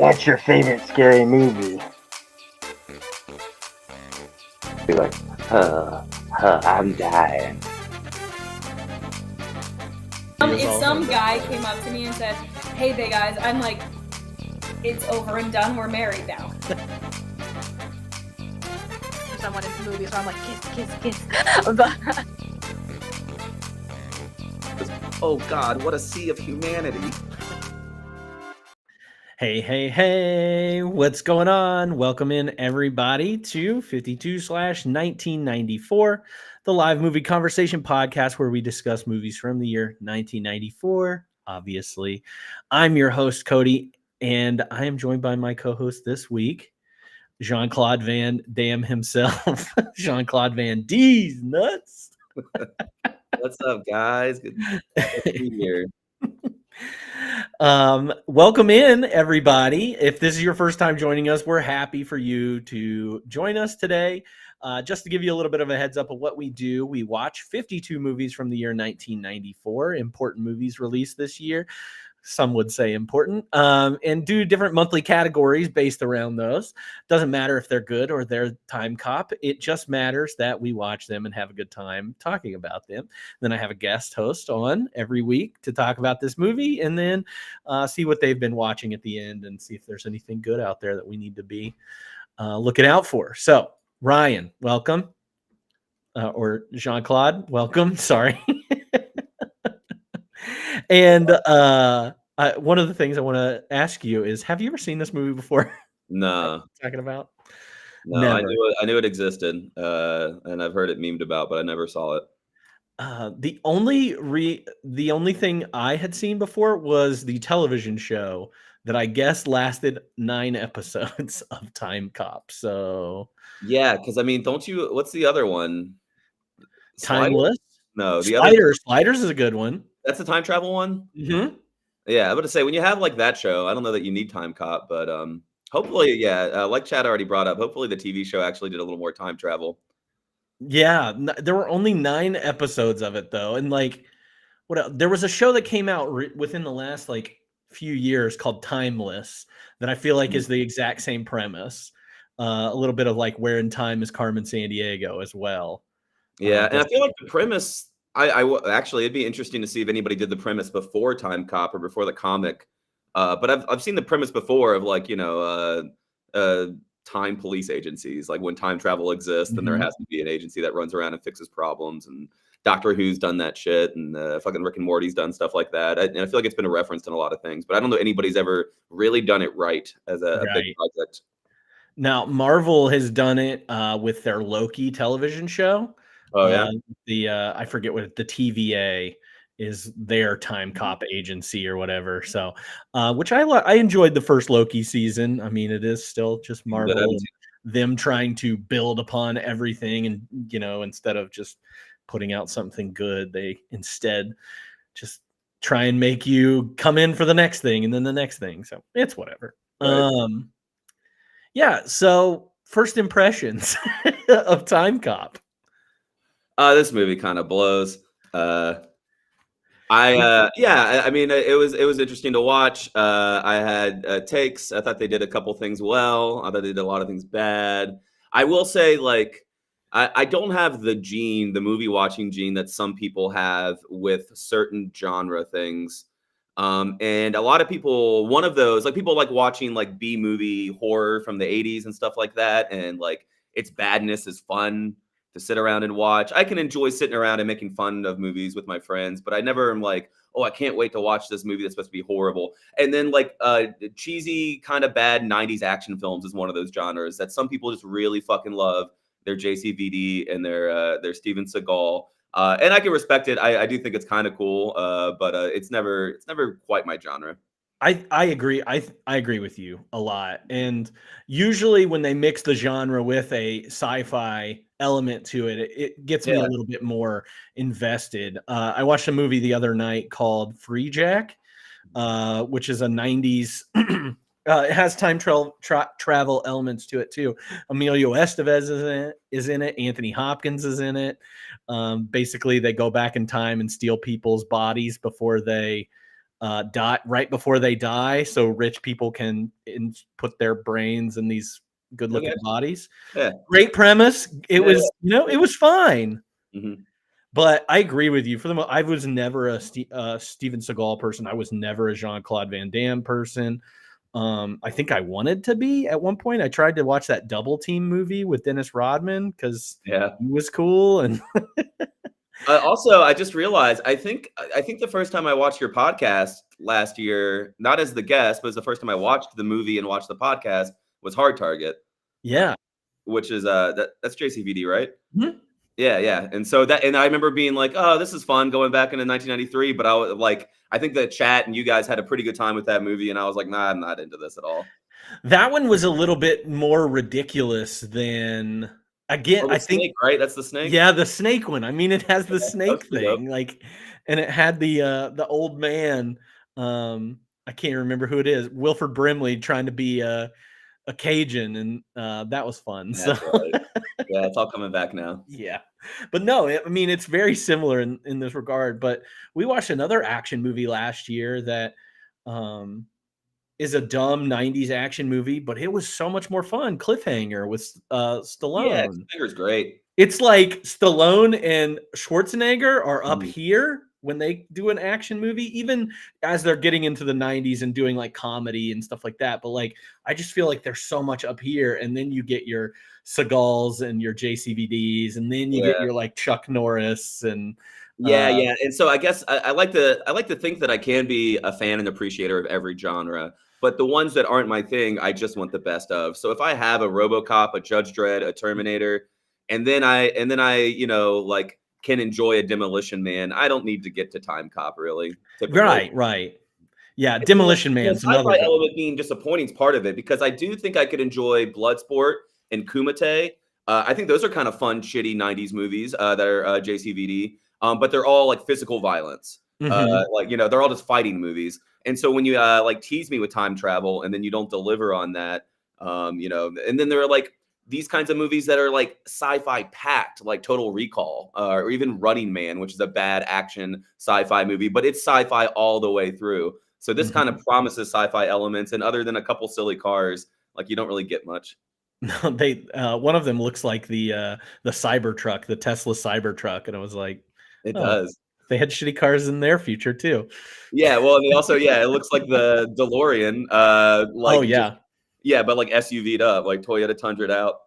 What's your favorite scary movie? Be like, I'm dying. If some guy came up to me and said, "Hey, they guys," I'm like, "It's over and done. We're married now." Someone in the movie, so I'm like, kiss. But Oh God, what a sea of humanity. Hey, what's going on? Welcome in everybody to 52/1994, the live movie conversation podcast where we discuss movies from the year 1994, obviously. I'm your host, Cody, and I am joined by my co-host this week, Jean-Claude Van Damme himself, Jean-Claude Van D's nuts. What's up, guys? Good to be here. Welcome in, everybody. If this is your first time joining us, we're happy for you to join us today. Just to give you a little bit of a heads up of what we do, we watch 52 movies from the year 1994, important movies released this year. Some would say important, and do different monthly categories based around those. Doesn't matter if they're good or they're Timecop. It just matters that we watch them and have a good time talking about them. Then I have a guest host on every week to talk about this movie and then see what they've been watching at the end and see if there's anything good out there that we need to be looking out for. So, Ryan, welcome. Or Jean-Claude, welcome. Sorry. And one of the things I want to ask you is, have you ever seen this movie before? No, Talking about? no, Never. I knew it existed, and I've heard it memed about, but I never saw it. The only thing I had seen before was the television show that I guess lasted 9 episodes of Timecop. So Yeah, because I mean, don't you? What's the other one? Timeless. No, the other. Sliders is a good one. That's the time travel one. Mm-hmm. Yeah, I'm about to say when you have like that show, I don't know that you need Time Cop, but hopefully, yeah, like Chad already brought up, hopefully the TV show actually did a little more time travel. Yeah, there were only 9 episodes of it though, and like, what else? There was a show that came out within the last like few years called Timeless that I feel like is the exact same premise. A little bit of like Where in Time is Carmen Sandiego as well. Yeah, and I feel like the premise. Actually, it'd be interesting to see if anybody did the premise before Time Cop or before the comic. But I've seen the premise before of like time police agencies, like when time travel exists, then there has to be an agency that runs around and fixes problems. And Doctor Who's done that shit, and fucking Rick and Morty's done stuff like that. And I feel like it's been referenced in a lot of things, but I don't know anybody's ever really done it right as a big project. Now Marvel has done it with their Loki television show. Oh yeah. I forget what the TVA is, their Time Cop agency or whatever. So, which I enjoyed the first Loki season. I mean, it is still just Marvel and them trying to build upon everything, and instead of just putting out something good, they instead just try and make you come in for the next thing and then the next thing. So it's whatever. Right. Yeah. So first impressions of Time Cop. This movie kind of blows. I mean, it was interesting to watch. I had takes. I thought they did a couple things well. I thought they did a lot of things bad. I will say, like, I don't have the movie watching gene that some people have with certain genre things. And a lot of people, one of those, like people like watching like B movie horror from the 80s and stuff like that. And like its badness is fun to sit around and watch. I can enjoy sitting around and making fun of movies with my friends, but I never am like, oh, I can't wait to watch this movie that's supposed to be horrible. And then like cheesy kind of bad 90s action films is one of those genres that some people just really fucking love. Their JCVD and their Steven Seagal. And I can respect it. I do think it's kind of cool, but it's never quite my genre. I agree. I agree with you a lot. And usually when they mix the genre with a sci-fi element to it, it gets me a little bit more invested. I watched a movie the other night called Free Jack, which is a 90s. It has time travel elements to it too. Emilio Estevez is in it. Anthony Hopkins is in it. Basically, they go back in time and steal people's bodies before they die right before they die, so rich people can put their brains in these good-looking Okay. bodies. Yeah. Great premise. It Yeah, was, it was fine. Mhm. But I agree with you. For the I was never a Steven Seagal person. I was never a Jean-Claude Van Damme person. I think I wanted to be at one point. I tried to watch that Double Team movie with Dennis Rodman because Yeah. he was cool. And Also, I just realized I think the first time I watched your podcast last year, not as the guest, but as the first time I watched the movie and watched the podcast was Hard Target, yeah. which is that's JCVD, right? Mhm. Yeah, yeah. And I remember being like, "Oh, this is fun," going back into 1993. But I was like, I think the chat and you guys had a pretty good time with that movie, and I was like, "Nah, I'm not into this at all." That one was a little bit more ridiculous than, again, Oh, the I think, snake, right? That's the snake. yeah, the snake one. I mean, it has the Yeah, that was snake pretty dope. thing, like, and it had the old man. I can't remember who it is. Wilford Brimley trying to be a Cajun, and that was fun. So That's right. Yeah, it's all coming back now. yeah, but no, I mean, it's very similar in this regard. But we watched another action movie last year that um, is a dumb '90s action movie, but it was so much more fun. Cliffhanger with Yeah, Stallone. Finger's great. It's like Stallone and Schwarzenegger are up Mhm. here when they do an action movie, even as they're getting into the 90s and doing like comedy and stuff like that. But like, I just feel like there's so much up here. And then you get your Seagals and your JCVDs, and then you get Yeah. your like Chuck Norris and Yeah, yeah, and so I guess I like to think that I can be a fan and appreciator of every genre, but the ones that aren't my thing, I just want the best of. So if I have a RoboCop, a Judge Dredd, a Terminator, and then I like can enjoy a Demolition Man, I don't need to get to Time Cop really, typically. right. Yeah, And Demolition the Man's another sci-fi good one. element being disappointing is part of it because I do think I could enjoy Bloodsport and Kumite. I think those are kind of fun, shitty '90s movies that are JCVD, but they're all like physical violence. Mhm. They're all just fighting movies. And so when you like tease me with time travel and then you don't deliver on that, and then there are like these kinds of movies that are like sci-fi packed, like Total Recall, or even Running Man, which is a bad action sci-fi movie, but it's sci-fi all the way through. So this kind of Mhm. promises sci-fi elements, and other than a couple silly cars, like you don't really get much. No, they one of them looks like the Cybertruck, the Tesla Cybertruck, and I was like, It oh, does. they had shitty cars in their future too. Yeah, well, and they also, yeah, it looks like the DeLorean, Oh like just yeah. yeah, but like SUV'd up, like Toyota Tundra'd out.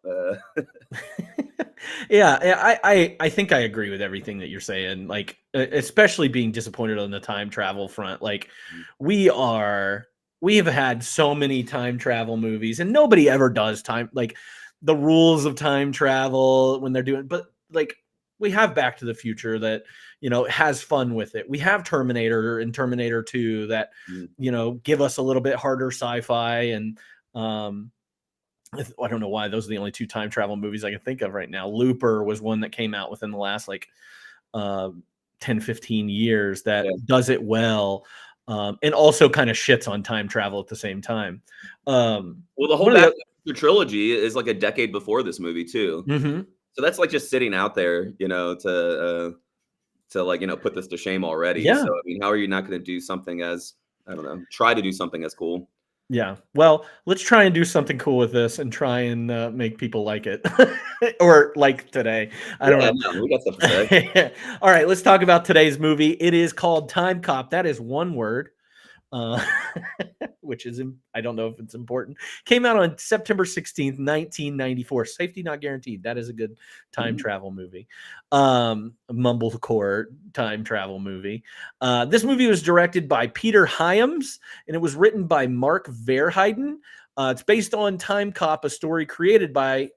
I think I agree with everything that you're saying. Like, especially being disappointed on the time travel front. Like, we are we have had so many time travel movies, and nobody ever does time like the rules of time travel when they're doing. But like, we have Back to the Future that has fun with it. We have Terminator and Terminator 2 that Mhm. give us a little bit harder sci-fi and um I don't know why those are the only two time travel movies I can think of right now. Looper was one that came out within the last like uh, 10, 15 years that Yeah. does it well. And also kind of shits on time travel at the same time. Well, the whole One of Back the to the Future trilogy is like a decade before this movie too. Mhm. So that's like just sitting out there, to like, put this to shame already. So Yeah. I mean, how are you not going to do something as I don't know, try to do something as cool? Yeah. Well, let's try and do something cool with this and try and make people like it or like today. I don't Yeah, know. no, we got stuff to say. All right, let's talk about today's movie. It is called Time Cop. That is one word. Uh, which is I don't know if it's important. Came out on September 16th, 1994. Safety not guaranteed. That is a good time Mhm. travel movie. Mumblecore time travel movie. This movie was directed by Peter Hyams and it was written by Mark Verheiden. It's based on Time Cop, a story created by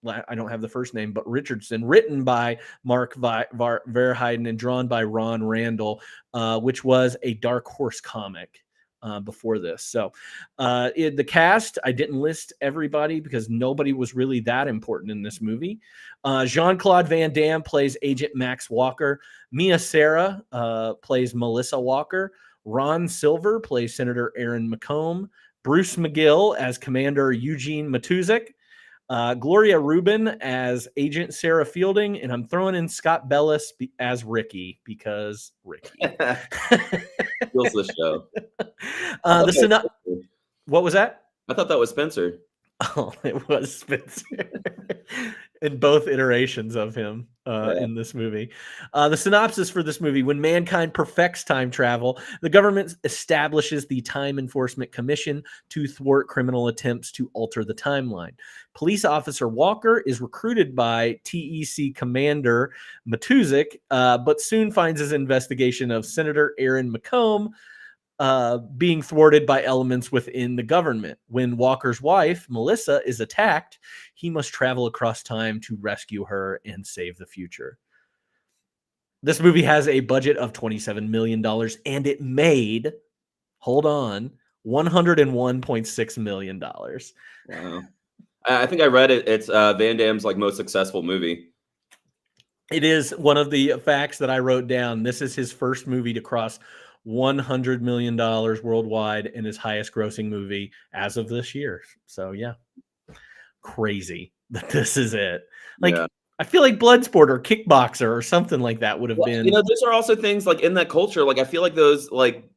I don't have the first name, but Richardson, written by Mark Verheiden and drawn by Ron Randall, which was a Dark Horse comic before this. So the cast, I didn't list everybody because nobody was really that important in this movie. Jean-Claude Van Damme plays Agent Max Walker. Mia Sara plays Melissa Walker. Ron Silver plays Senator Aaron McComb. Bruce McGill as Commander Eugene Matuzik. Gloria Rubin as Agent Sarah Fielding, and I'm throwing in Scott Bellis as Ricky because Ricky. steals the show. The what was that? I thought that was Spencer. Oh, it was Spencer in both iterations of him in this movie. The synopsis for this movie: when mankind perfects time travel, the government establishes the Time Enforcement Commission to thwart criminal attempts to alter the timeline. Police officer Walker is recruited by TEC Commander Matuzik, but soon finds his investigation of Senator Aaron McComb being thwarted by elements within the government. When Walker's wife, Melissa, is attacked, he must travel across time to rescue her and save the future. This movie has a budget of $27 million, and it made, hold on, $101.6 million. Wow. I think I read it. It's Van Damme's like most successful movie. It is one of the facts that I wrote down. This is his first movie to cross $100 million worldwide and his highest grossing movie as of this year. So yeah, crazy that this is it. Like, yeah. I feel like Bloodsport or Kickboxer or something like that would have been. You know, those are also things like in that culture. Like, I feel like those, like,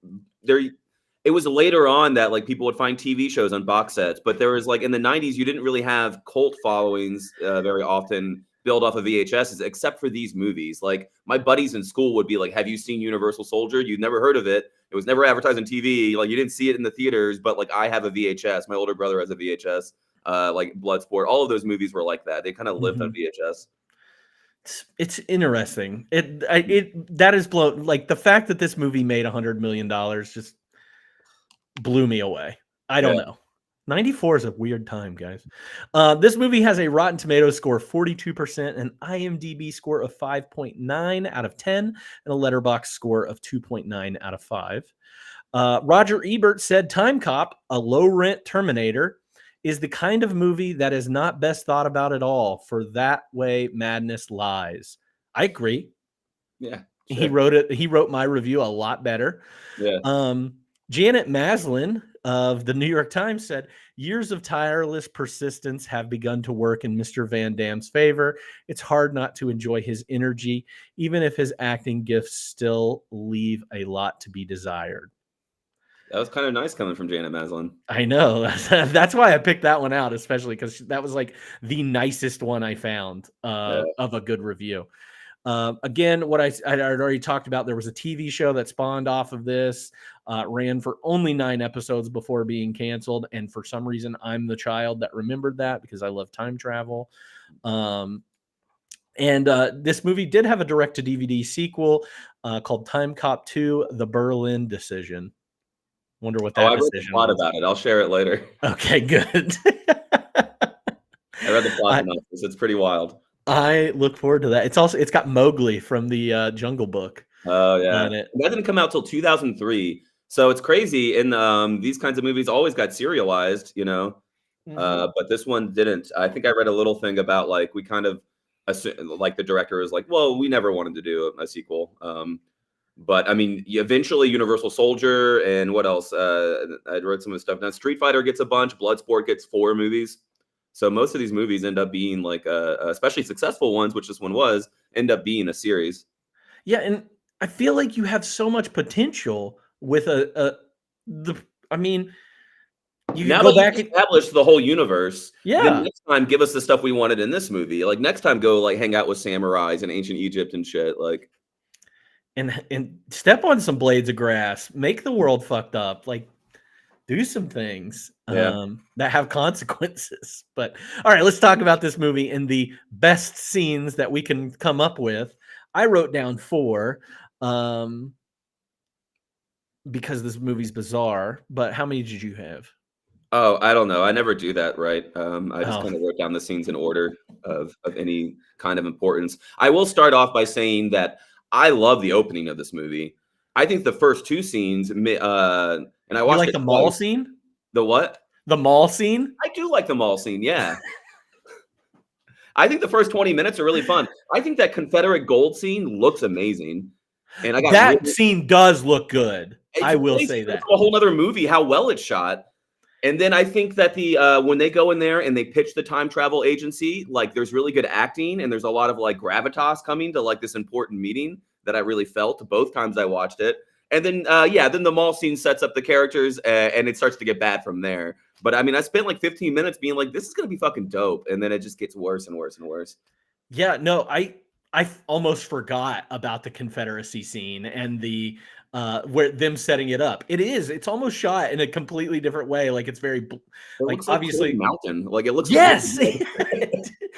it was later on that like people would find TV shows on box sets, but there was like in the 90s, you didn't really have cult followings very often build off of VHSs, except for these movies. Like my buddies in school would be like, have you seen Universal Soldier? You'd never heard of it. It was never advertised on TV. Like you didn't see it in the theaters, but like I have a VHS. My older brother has a VHS, like Bloodsport. All of those movies were like that. They kind of lived on VHS. It's interesting. That is blown. Like the fact that this movie made $100 million just blew me away. I don't know. 94 is a weird time, guys. This movie has a Rotten Tomatoes score of 42%, an IMDb score of 5.9 out of 10, and a Letterboxd score of 2.9 out of 5. Roger Ebert said Timecop, a low-rent Terminator, is the kind of movie that is not best thought about at all, for that way madness lies. I agree. Yeah. Sure. He wrote my review a lot better. Yeah. Janet Maslin of the New York Times said, years of tireless persistence have begun to work in Mr. Van Damme's favor. It's hard not to enjoy his energy, even if his acting gifts still leave a lot to be desired. That was kind of nice coming from Janet Maslin. I know. That's why I picked that one out, especially because that was like the nicest one I found of a good review. Again, what I'd already talked about, there was a TV show that spawned off of this, ran for only 9 episodes before being canceled. And for some reason, I'm the child that remembered that because I love time travel. And this movie did have a direct-to-DVD sequel called Timecop 2, The Berlin Decision. Wonder what that decision I read the plot was. about it. I'll share it later. Okay, good. I read the plot synopsis. It's pretty wild. I look forward to that. It's got Mowgli from the Jungle Book. Oh yeah, that didn't come out till 2003. So it's crazy. And these kinds of movies always got serialized, you know. But this one didn't. I think I read a little thing about like we kind of like the director was like, well, we never wanted to do a sequel. But I mean, eventually Universal Soldier and what else? I wrote some of the stuff down. Street Fighter gets a bunch. Bloodsport gets 4 movies. So most of these movies end up being like, especially successful ones, which this one was, end up being a series. Yeah, and I feel like you have so much potential with I mean, you now go that back and establish the whole universe. Yeah. Then next time, give us the stuff we wanted in this movie. Like next time, go like hang out with samurais in ancient Egypt and shit. Like, and step on some blades of grass. Make the world fucked up. Like, do some things that have consequences. But all right, let's talk about this movie and the best scenes that we can come up with. I wrote down 4 because this movie's bizarre. But how many did you have? Oh, I don't know. I never do that, right? I just kind of wrote down the scenes in order of any kind of importance. I will start off by saying that I love the opening of this movie. I think the first 2 scenes, and I watched like the mall scene. The what? The mall scene. I do like the mall scene. Yeah. I think the first 20 minutes are really fun. I think that Confederate gold scene looks amazing, and that scene does look good. I will say that. It's a whole other movie how well it's shot. And then I think that the when they go in there and they pitch the time travel agency, like there's really good acting and there's a lot of like gravitas coming to like this important meeting that I really felt both times I watched it. And then then the mall scene sets up the characters, and it starts to get bad from there. But I mean, I spent like 15 minutes being like, this is gonna be fucking dope, and then it just gets worse and worse and worse. Yeah, no, I almost forgot about the Confederacy scene and the where them setting it up. It's almost shot in a completely different way. Like it's very It like looks like obviously Holy Mountain. Like it looks. yes. Really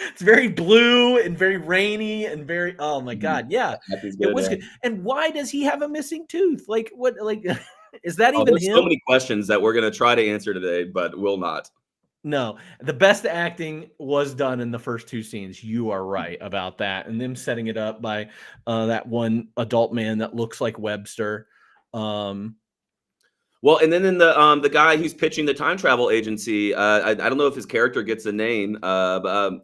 It's very blue and very rainy and very oh my god. Yeah. Happy's It good, was yeah. good. And why does he have a missing tooth? Like what like is that Oh, even there's him? so many questions that we're gonna try to answer today, but will not. No, the best acting was done in the first two scenes. You are right about that. And them setting it up by that one adult man that looks like Webster. Well, and then in the guy who's pitching the time travel agency, I don't know if his character gets a name, the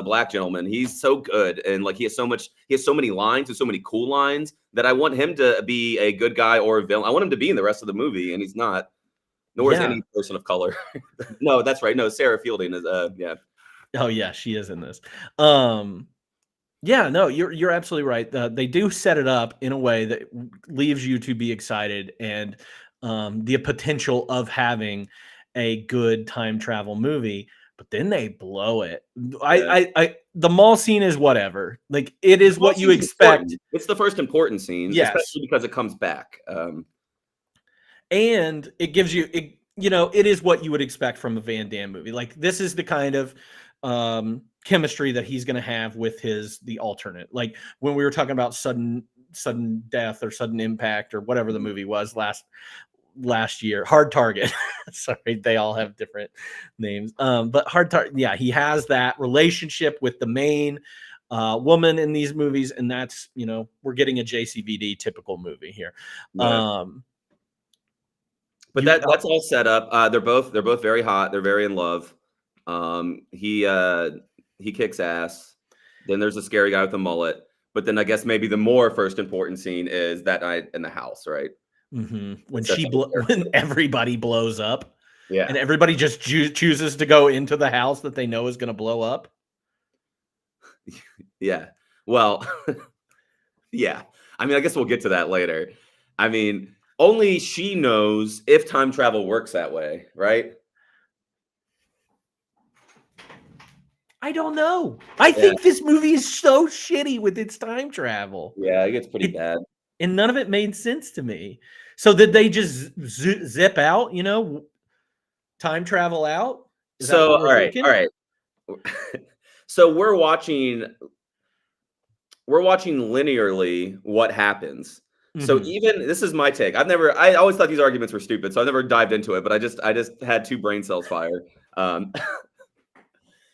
black gentleman. He's so good, and like he has so many lines and so many cool lines that I want him to be a good guy or a villain. I want him to be in the rest of the movie, and he's not. Nor is Yeah. any person of color. No, that's right. No, Sarah Fielding is. Yeah. Oh yeah, she is in this. Yeah, no, you're absolutely right. They do set it up in a way that leaves you to be excited and the potential of having a good time travel movie, but then they blow it. I the mall scene is whatever. Like it is what you expect. Important. It's the first important scene, Yes. especially because it comes back. And it gives you it is what you would expect from a Van Damme movie. Like this is the kind of chemistry that he's going to have with the alternate. Like when we were talking about sudden death or sudden impact or whatever the movie was last year, Hard Target. Sorry, they all have different names. But Hard Target, yeah, he has that relationship with the main woman in these movies, and that's we're getting a JCVD typical movie here. Right. But that's all set up. They're both very hot. They're very in love. He kicks ass. Then there's a scary guy with a mullet. But then I guess maybe the more first important scene is that night in the house, right? Mm-hmm. When everybody blows up, yeah, and everybody just chooses to go into the house that they know is going to blow up. Yeah. Well, yeah. I mean, I guess we'll get to that later. I mean, only she knows if time travel works that way, right? I don't know. I think this movie is so shitty with its time travel. Yeah, it gets pretty bad. And none of it made sense to me. So did they just zip out, time travel out? So, all right. So we're watching linearly what happens. Mm-hmm. So even this is my take. I always thought these arguments were stupid, so I never dived into it, but I just had two brain cells fire.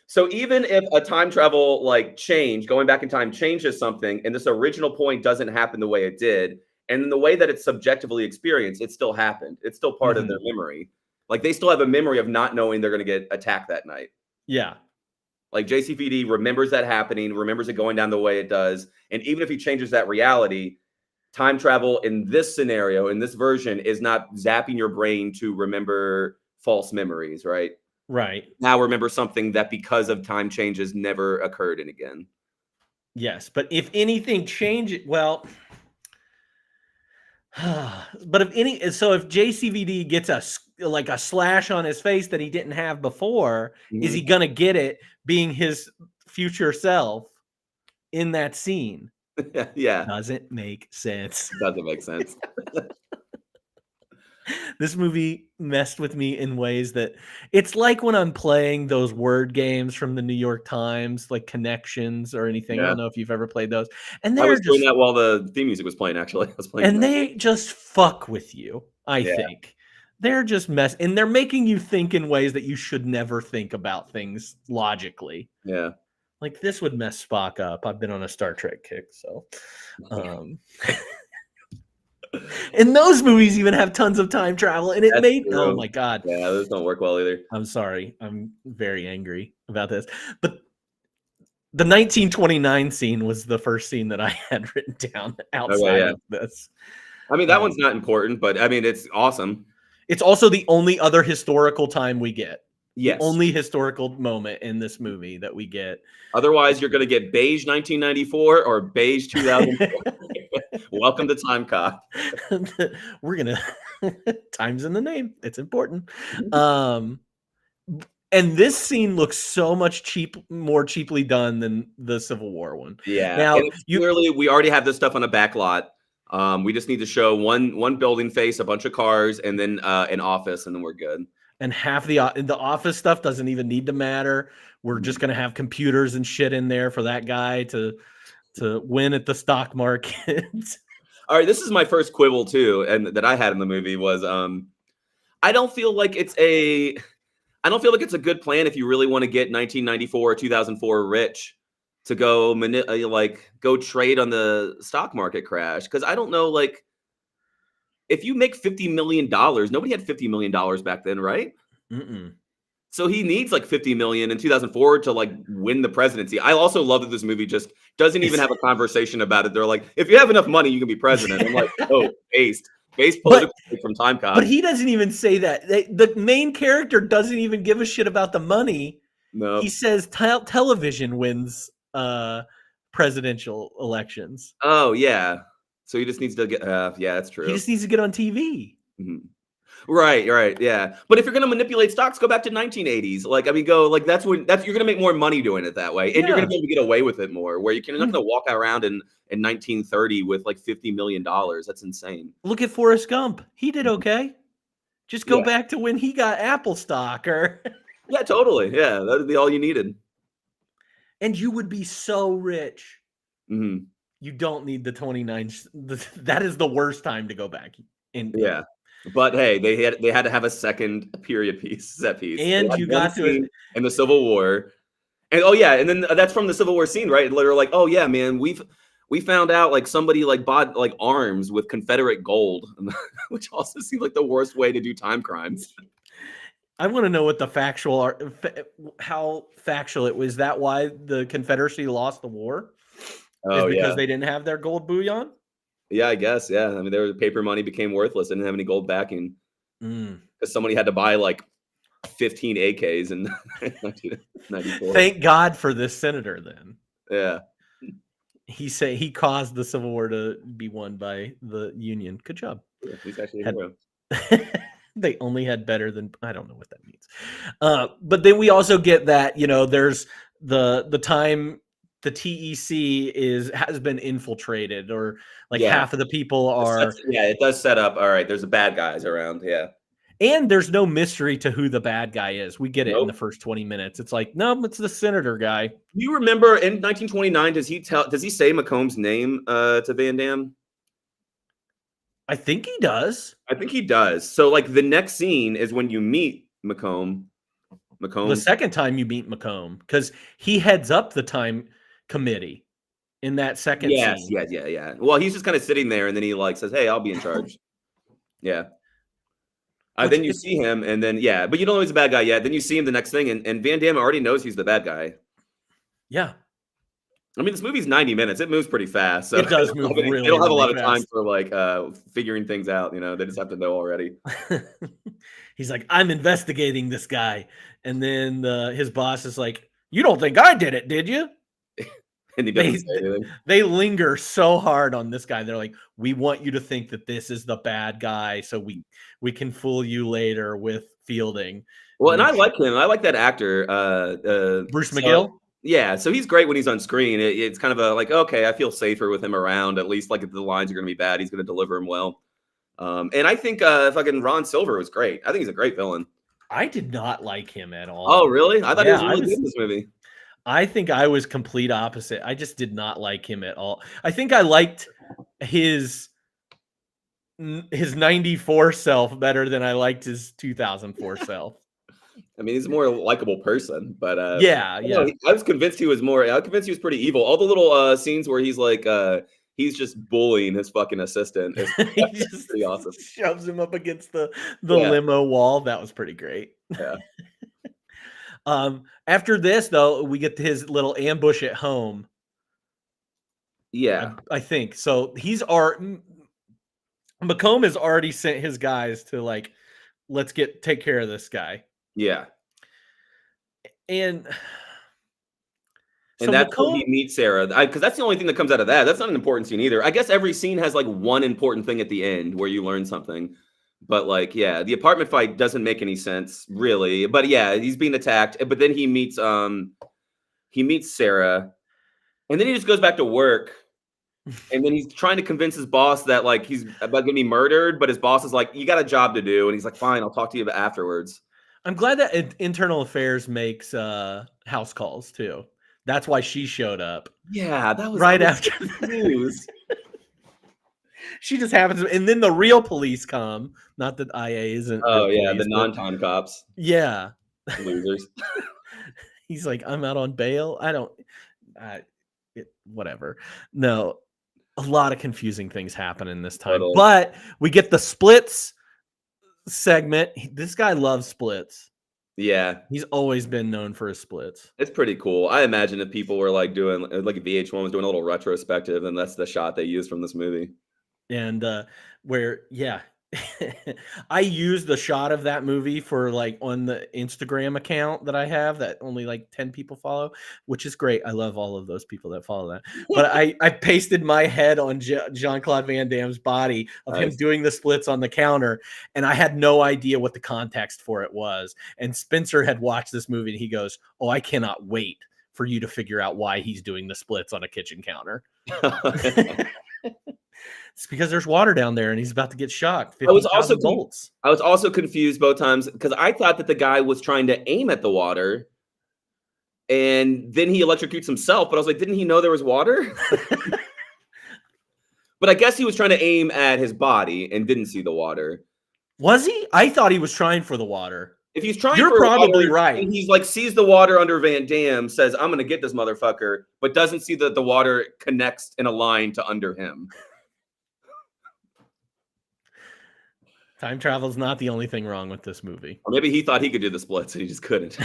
So even if a time travel going back in time changes something, and this original point doesn't happen the way it did, and in the way that it's subjectively experienced, it still happened. It's still part of their memory. Like they still have a memory of not knowing they're going to get attacked that night. Yeah. Like JCVD remembers that happening, remembers it going down the way it does. And even if he changes that reality, time travel in this scenario, in this version, is not zapping your brain to remember false memories, right? Right. Now remember something that because of time changes never occurred in again. Yes, but if anything changes, well, but if JCVD gets a slash on his face that he didn't have before, is he gonna get it being his future self in that scene? Yeah. Doesn't make sense. Doesn't make sense. This movie messed with me in ways that it's like when I'm playing those word games from the New York Times, like Connections or anything. Yeah. I don't know if you've ever played those. And I was doing that while the theme music was playing, actually. I was playing. And they just fuck with you, I think. They're just and they're making you think in ways that you should never think about things logically. Yeah. Like this would mess Spock up. I've been on a Star Trek kick, so and those movies even have tons of time travel, and oh my god, yeah, those don't work well either. I'm sorry, I'm very angry about this, but the 1929 scene was the first scene that I had written down outside of this. I mean, that one's not important, but I mean, it's awesome. It's also the only other historical time we get. Yes. The only historical moment in this movie that we get. Otherwise, you're going to get beige 1994 or beige 2004. Welcome to Timecop. We're gonna time's in the name. It's important. And this scene looks so much more cheaply done than the Civil War one. Yeah, Now and it's clearly we already have this stuff on a back lot. We just need to show one building face, a bunch of cars, and then an office, and then we're good. and half the office stuff doesn't even need to matter. We're just gonna have computers and shit in there for that guy to win at the stock market. All right, this is my first quibble too, and that I had in the movie was I don't feel like it's a good plan if you really want to get 1994 or 2004 rich to go go trade on the stock market crash, because I don't know, like, if you make $50 million, nobody had $50 million back then, right? Mm-mm. So he needs like 50 million in 2004 to like win the presidency. I also love that this movie just doesn't even have a conversation about it. They're like, if you have enough money, you can be president. I'm like, oh, based political from Timecop. But he doesn't even say that. The main character doesn't even give a shit about the money. No. He says television wins presidential elections. Oh yeah. So he just needs to get. Yeah, that's true. He just needs to get on TV. Mm-hmm. Right, yeah. But if you're gonna manipulate stocks, go back to 1980s. Like, I mean, you're gonna make more money doing it that way, and you're gonna be able to get away with it more. Where you're not gonna walk around in 1930 with like $50 million. That's insane. Look at Forrest Gump. He did okay. Just go back to when he got Apple stock, or yeah, totally. Yeah, that'd be all you needed. And you would be so rich. Mm-hmm. You don't need the 29. That is the worst time to go back. Yeah. But hey, they had to have a second period piece, set piece, and you got to in the Civil War, and oh yeah, and then that's from the Civil War scene, right? They're like, oh yeah, man, we found out like somebody like bought like arms with Confederate gold, which also seemed like the worst way to do time crimes. I want to know what the how factual it was. That why the Confederacy lost the war? Oh, because they didn't have their gold bullion. Yeah, I guess. Yeah, I mean, their paper money became worthless. They didn't have any gold backing because somebody had to buy like 15 AKs in 1994. Thank God for this senator. Then, yeah, he caused the Civil War to be won by the Union. Good job. Yeah, he's actually a hero. They only had better than, I don't know what that means. But then we also get that, there's the time the TEC has been infiltrated, or like half of the people are. It does set up. All right, there's the bad guys around. Yeah. And there's no mystery to who the bad guy is. We get it in the first 20 minutes. It's like, no, it's the senator guy. You remember in 1929, does he say McComb's name to Van Damme? I think he does. I think he does. So like the next scene is when you meet McComb. The second time you meet McComb, because he heads up the time committee in that second scene. Yeah. Well, he's just kind of sitting there, and then he like says, "Hey, I'll be in charge." Yeah. Then you see him, and then but you don't know he's a bad guy yet. Then you see him the next thing, and Van Damme already knows he's the bad guy. Yeah. I mean, this movie's 90 minutes. It moves pretty fast. So it does move really. They don't have a lot fast. of time for like figuring things out. They just have to know already. He's like, I'm investigating this guy, and then his boss is like, "You don't think I did it, did you?" And he doesn't say anything. They linger so hard on this guy. They're like, "We want you to think that this is the bad guy, so we can fool you later with Fielding." Well, and I like him. I like that actor, Bruce McGill. Yeah, so he's great when he's on screen. It's kind of okay, I feel safer with him around. At least like if the lines are going to be bad, he's going to deliver them well. And I think fucking Ron Silver was great. I think he's a great villain. I did not like him at all. Oh, really? I thought he was really good in this movie. I think I was complete opposite. I just did not like him at all. I think I liked his 94 self better than I liked his 2004 self. I mean, he's a more likable person, but I was convinced he was pretty evil. All the little scenes where he's like he's just bullying his fucking assistant. He just pretty awesome. Shoves him up against the limo wall. That was pretty great. Yeah. After this, though, we get his little ambush at home. Yeah, I think so. McComb has already sent his guys to like, let's take care of this guy. Yeah. And And So that's where he Macomb, meets Sarah. Because that's the only thing that comes out of that. That's not an important scene either. I guess every scene has like one important thing at the end where you learn something. But like, yeah, the apartment fight doesn't make any sense really. But yeah, he's being attacked. But then he meets Sarah, and then he just goes back to work. And then he's trying to convince his boss that like he's about to be murdered, but his boss is like, "You got a job to do," and he's like, "Fine, I'll talk to you afterwards." I'm glad that Internal Affairs makes house calls too. That's why she showed up Yeah, that was right I was after. confused. She just happens, and then the real police come. Not that IA isn't. Oh real yeah, police, the but non-time cops, yeah, losers. he's like, I'm out on bail. Whatever. No, a lot of confusing things happen in this time, Totally. but we get the splits segment. This guy loves splits. Yeah, He's always been known for his splits. it's pretty cool. I imagine if people were like doing like VH1 was doing a little retrospective, and that's the shot they used from this movie. And where I use the shot of that movie for like on the Instagram account that I have that only like 10 people follow, which is great. I love all of those people that follow that. But I pasted my head on Jean-Claude Van Damme's body of him Nice. doing the splits on the counter, and I had no idea what the context for it was. And Spencer had watched this movie and he goes, "Oh, I cannot wait for you to figure out why he's doing the splits on a kitchen counter." It's because there's water down there and he's about to get shocked. I was also 50,000 volts. I was also confused both times because I thought that the guy was trying to aim at the water, and then he electrocutes himself. But I was like, didn't he know there was water? But I guess he was trying to aim at his body and didn't see the water. Was he? I thought he was trying for the water. If he's trying, You're for probably water, right. And he's like sees the water under Van Damme, says, "I'm gonna get this motherfucker," but doesn't see that the water connects in a line to under him. Time travel is not the only thing wrong with this movie. Or maybe he thought he could do the splits and he just couldn't.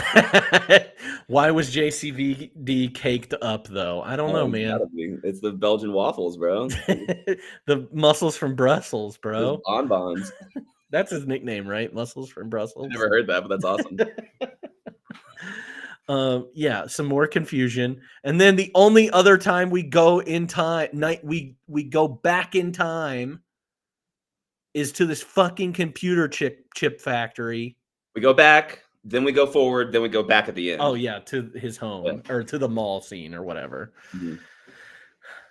Why was JCVD caked up though? I don't know, man. Gotta be. It's the Belgian waffles, bro. The muscles from Brussels, bro. Those bonbons. That's his nickname, right? Muscles from Brussels. I never heard that, but that's awesome. Yeah, some more confusion, and then the only other time we go in time, we go back in time, is to this fucking computer chip factory. We go back, then we go forward, then we go back at the end. Oh yeah, to his home or to the mall scene or whatever. Mm-hmm.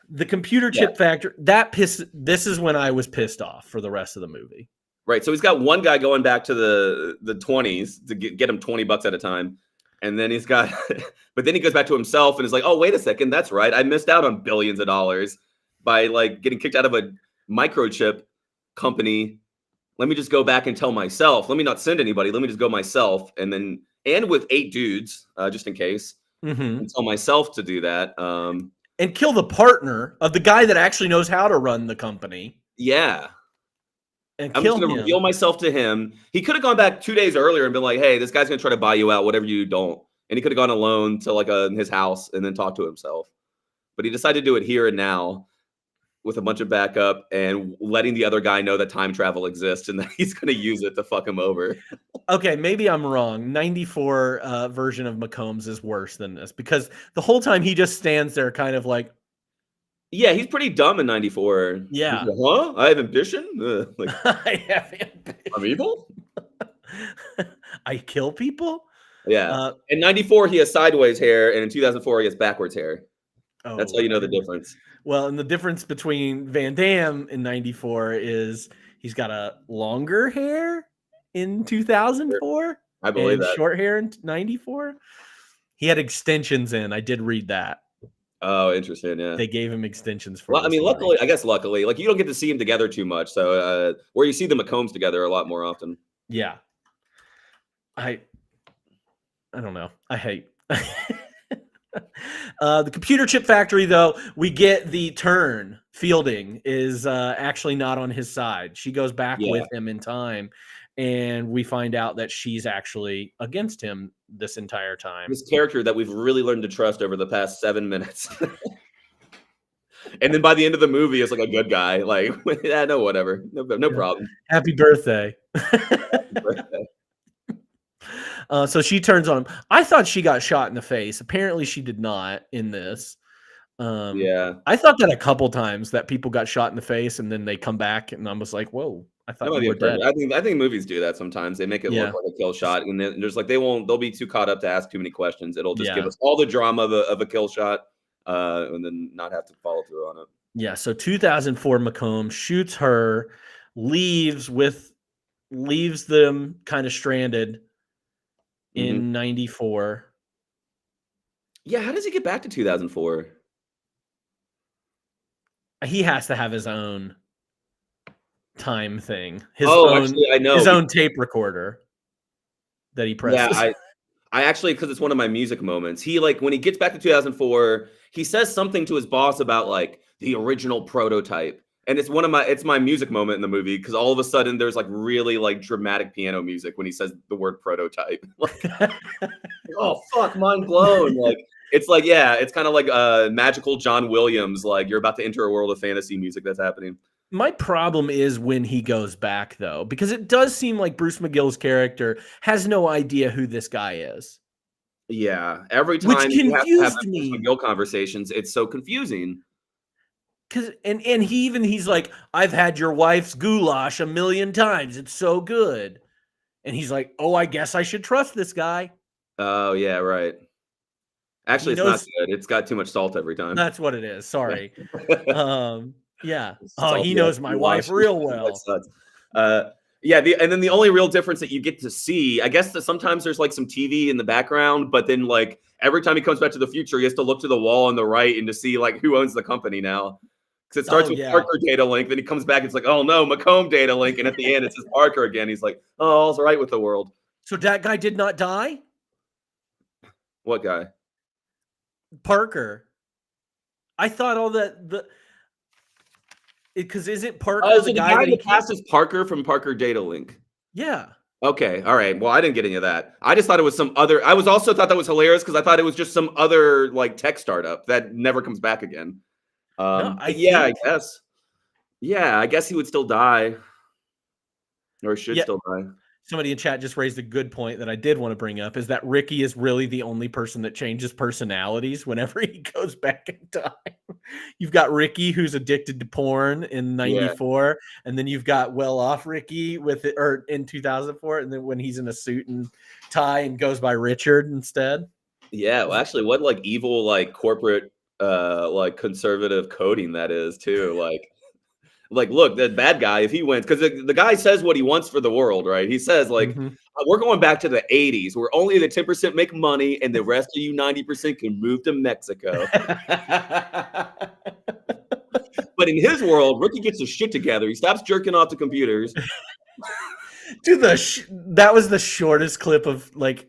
The computer chip factory, this is when I was pissed off for the rest of the movie. Right. So he's got one guy going back to the 20s to get him $20 at a time. And then he's got, but then he goes back to himself and is like, "Oh, wait a second. That's right. I missed out on billions of dollars by like getting kicked out of a microchip company. Let me just go back and tell myself. Let me not send anybody. Let me just go myself." And with 8 dudes, just in case, and tell myself to do that. And kill the partner of the guy that actually knows how to run the company. Yeah. And I'm kill just going him. to reveal myself to him. He could have gone back 2 days earlier and been like, "Hey, this guy's going to try to buy you out, whatever you don't." And he could have gone alone to like his house and then talked to himself. But he decided to do it here and now with a bunch of backup and letting the other guy know that time travel exists and that he's going to use it to fuck him over. Okay, maybe I'm wrong. 94 version of McCombs is worse than this because the whole time he just stands there kind of like, yeah, he's pretty dumb in 94. Yeah. Like, huh? I have ambition? Like, I have ambition. I'm evil? I kill people? Yeah. In 94, he has sideways hair, and in 2004, he has backwards hair. Oh, that's how you know the difference. Well, and the difference between Van Damme in 94 is he's got a longer hair in 2004. I believe and that. Short hair in 94. He had extensions in. I did read that. Oh, interesting. Yeah. They gave him extensions for Well, I mean, luckily, like you don't get to see them together too much. So where you see the McCombs together a lot more often. Yeah. I don't know. I hate the computer chip factory, though. We get the turn. Fielding is actually not on his side. She goes back with him in time, and we find out that she's actually against him this entire time. This character that we've really learned to trust over the past 7 minutes. And then by the end of the movie, it's like a good guy. Like, yeah, no, whatever. No problem. Happy birthday. Happy birthday. So she turns on him. I thought she got shot in the face. Apparently, she did not in this. Yeah. I thought that a couple times that people got shot in the face and then they come back, and I was like, "Whoa, I That thought might you be a were dead." perfect. I think movies do that sometimes. They make it Yeah. look like a kill shot, and then there's like they'll be too caught up to ask too many questions. It'll just give Yeah. us all the drama of a kill shot, and then not have to follow through on it. Yeah. So 2004, Macomb shoots her, leaves them kind of stranded Mhm. in 94. Yeah, how does he get back to 2004? He has to have his own time thing, Oh, actually, I know. his own tape recorder that he Yeah, presses. I actually, because it's one of my music moments. He like when he gets back to 2004, he says something to his boss about like the original prototype, and it's my music moment in the movie because all of a sudden there's like really like dramatic piano music when he says the word prototype. Like, oh fuck, mind blown. Like it's like yeah, it's kind of like magical John Williams. Like you're about to enter a world of fantasy music that's happening. My problem is when he goes back, though, because it does seem like Bruce McGill's character has no idea who this guy is. Yeah, every Which time you have to have confused that Bruce me. McGill conversations, it's so confusing. And he's like, I've had your wife's goulash 1,000,000 times. It's so good. And he's like, oh, I guess I should trust this guy. Oh yeah, right. Actually, He it's not knows good. It's got too much salt every time. that's what it is. Sorry. Yeah. Oh, he Salty knows ass my goulash. wife real That well. sucks. Yeah, and then the only real difference that you get to see, I guess that sometimes there's like some TV in the background, but then like every time he comes back to the future, he has to look to the wall on the right and to see like who owns the company now. Because it starts Oh, with yeah. Parker data link, then he comes back, it's like, oh no, Macomb data link, and at the end it says Parker again. He's like, oh, all's right with the world. So that guy did not die? What guy? Parker. I thought all that because is it Parker Oh, the so the guy guy that he that passes Parker from Parker data link. Yeah. Okay, all right. Well, I didn't get any of that. I just thought it was some other. I was also thought that was hilarious because I thought it was just some other like tech startup that never comes back again. No, I But yeah, think I guess. Yeah, I guess he would still die, or should Yeah. still die. Somebody in chat just raised a good point that I did want to bring up is that Ricky is really the only person that changes personalities whenever he goes back in time. You've got Ricky who's addicted to porn in 94, and then you've got well-off Ricky or in 2004, and then when he's in a suit and tie and goes by Richard instead. Yeah, well, actually, what like evil like corporate like conservative coding that is too. Like look, that bad guy, if he wins, because the guy says what he wants for the world, right? He says, like, Mhm. we're going back to the 80s where only the 10% make money and the rest of you 90% can move to Mexico. But in his world, Ricky gets his shit together. He stops jerking off to computers. Dude, that was the shortest clip of like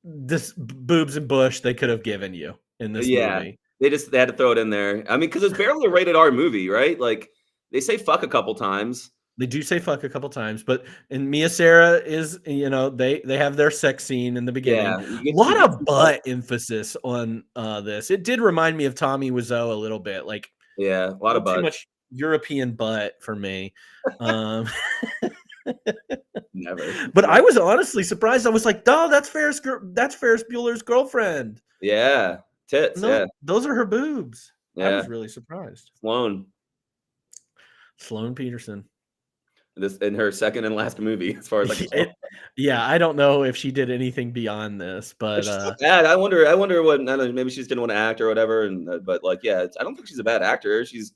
this boobs and bush they could have given you in this Yeah, movie. they had to throw it in there. I mean, because it's barely a rated R movie, right? Like, they say fuck a couple times. They do say fuck a couple times, but and Mia Sarah is, they have their sex scene in the beginning. Yeah, A lot of butt emphasis on this. It did remind me of Tommy Wiseau a little bit, like Yeah, a lot of too butt. much European butt for me. Never. But I was honestly surprised. I was like, "Oh, that's Ferris Bueller's girlfriend." Yeah, tits. No, Yeah, those are her boobs. I yeah. was really surprised. Sloane. Sloane Peterson. This in her second and last movie, as far as I can tell. Yeah, I don't know if she did anything beyond this, but She's not bad. I wonder what. I don't know, maybe she just didn't want to act or whatever. And but like, yeah, I don't think she's a bad actor. She's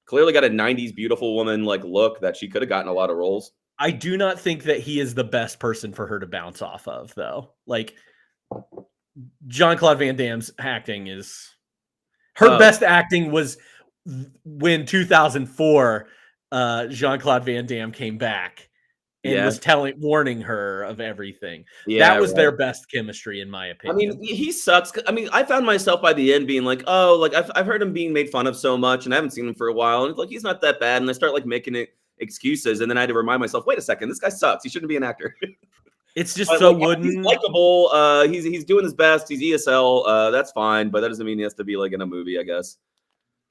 clearly got a '90s beautiful woman like look that she could have gotten a lot of roles. I do not think that he is the best person for her to bounce off of, though. Like Jean-Claude Van Damme's acting is her best acting was when 2004 Jean-Claude Van Damme came back and was warning her of everything. Yeah, that was their best chemistry, in my opinion. I mean, he sucks. I mean, I found myself by the end being like, oh, like I've heard him being made fun of so much, and I haven't seen him for a while, and it's like he's not that bad, and I start like making it excuses, and then I had to remind myself, wait a second, this guy sucks. He shouldn't be an actor. It's just so wooden. He's likable. He's doing his best. He's ESL. That's fine, but that doesn't mean he has to be like in a movie, I guess.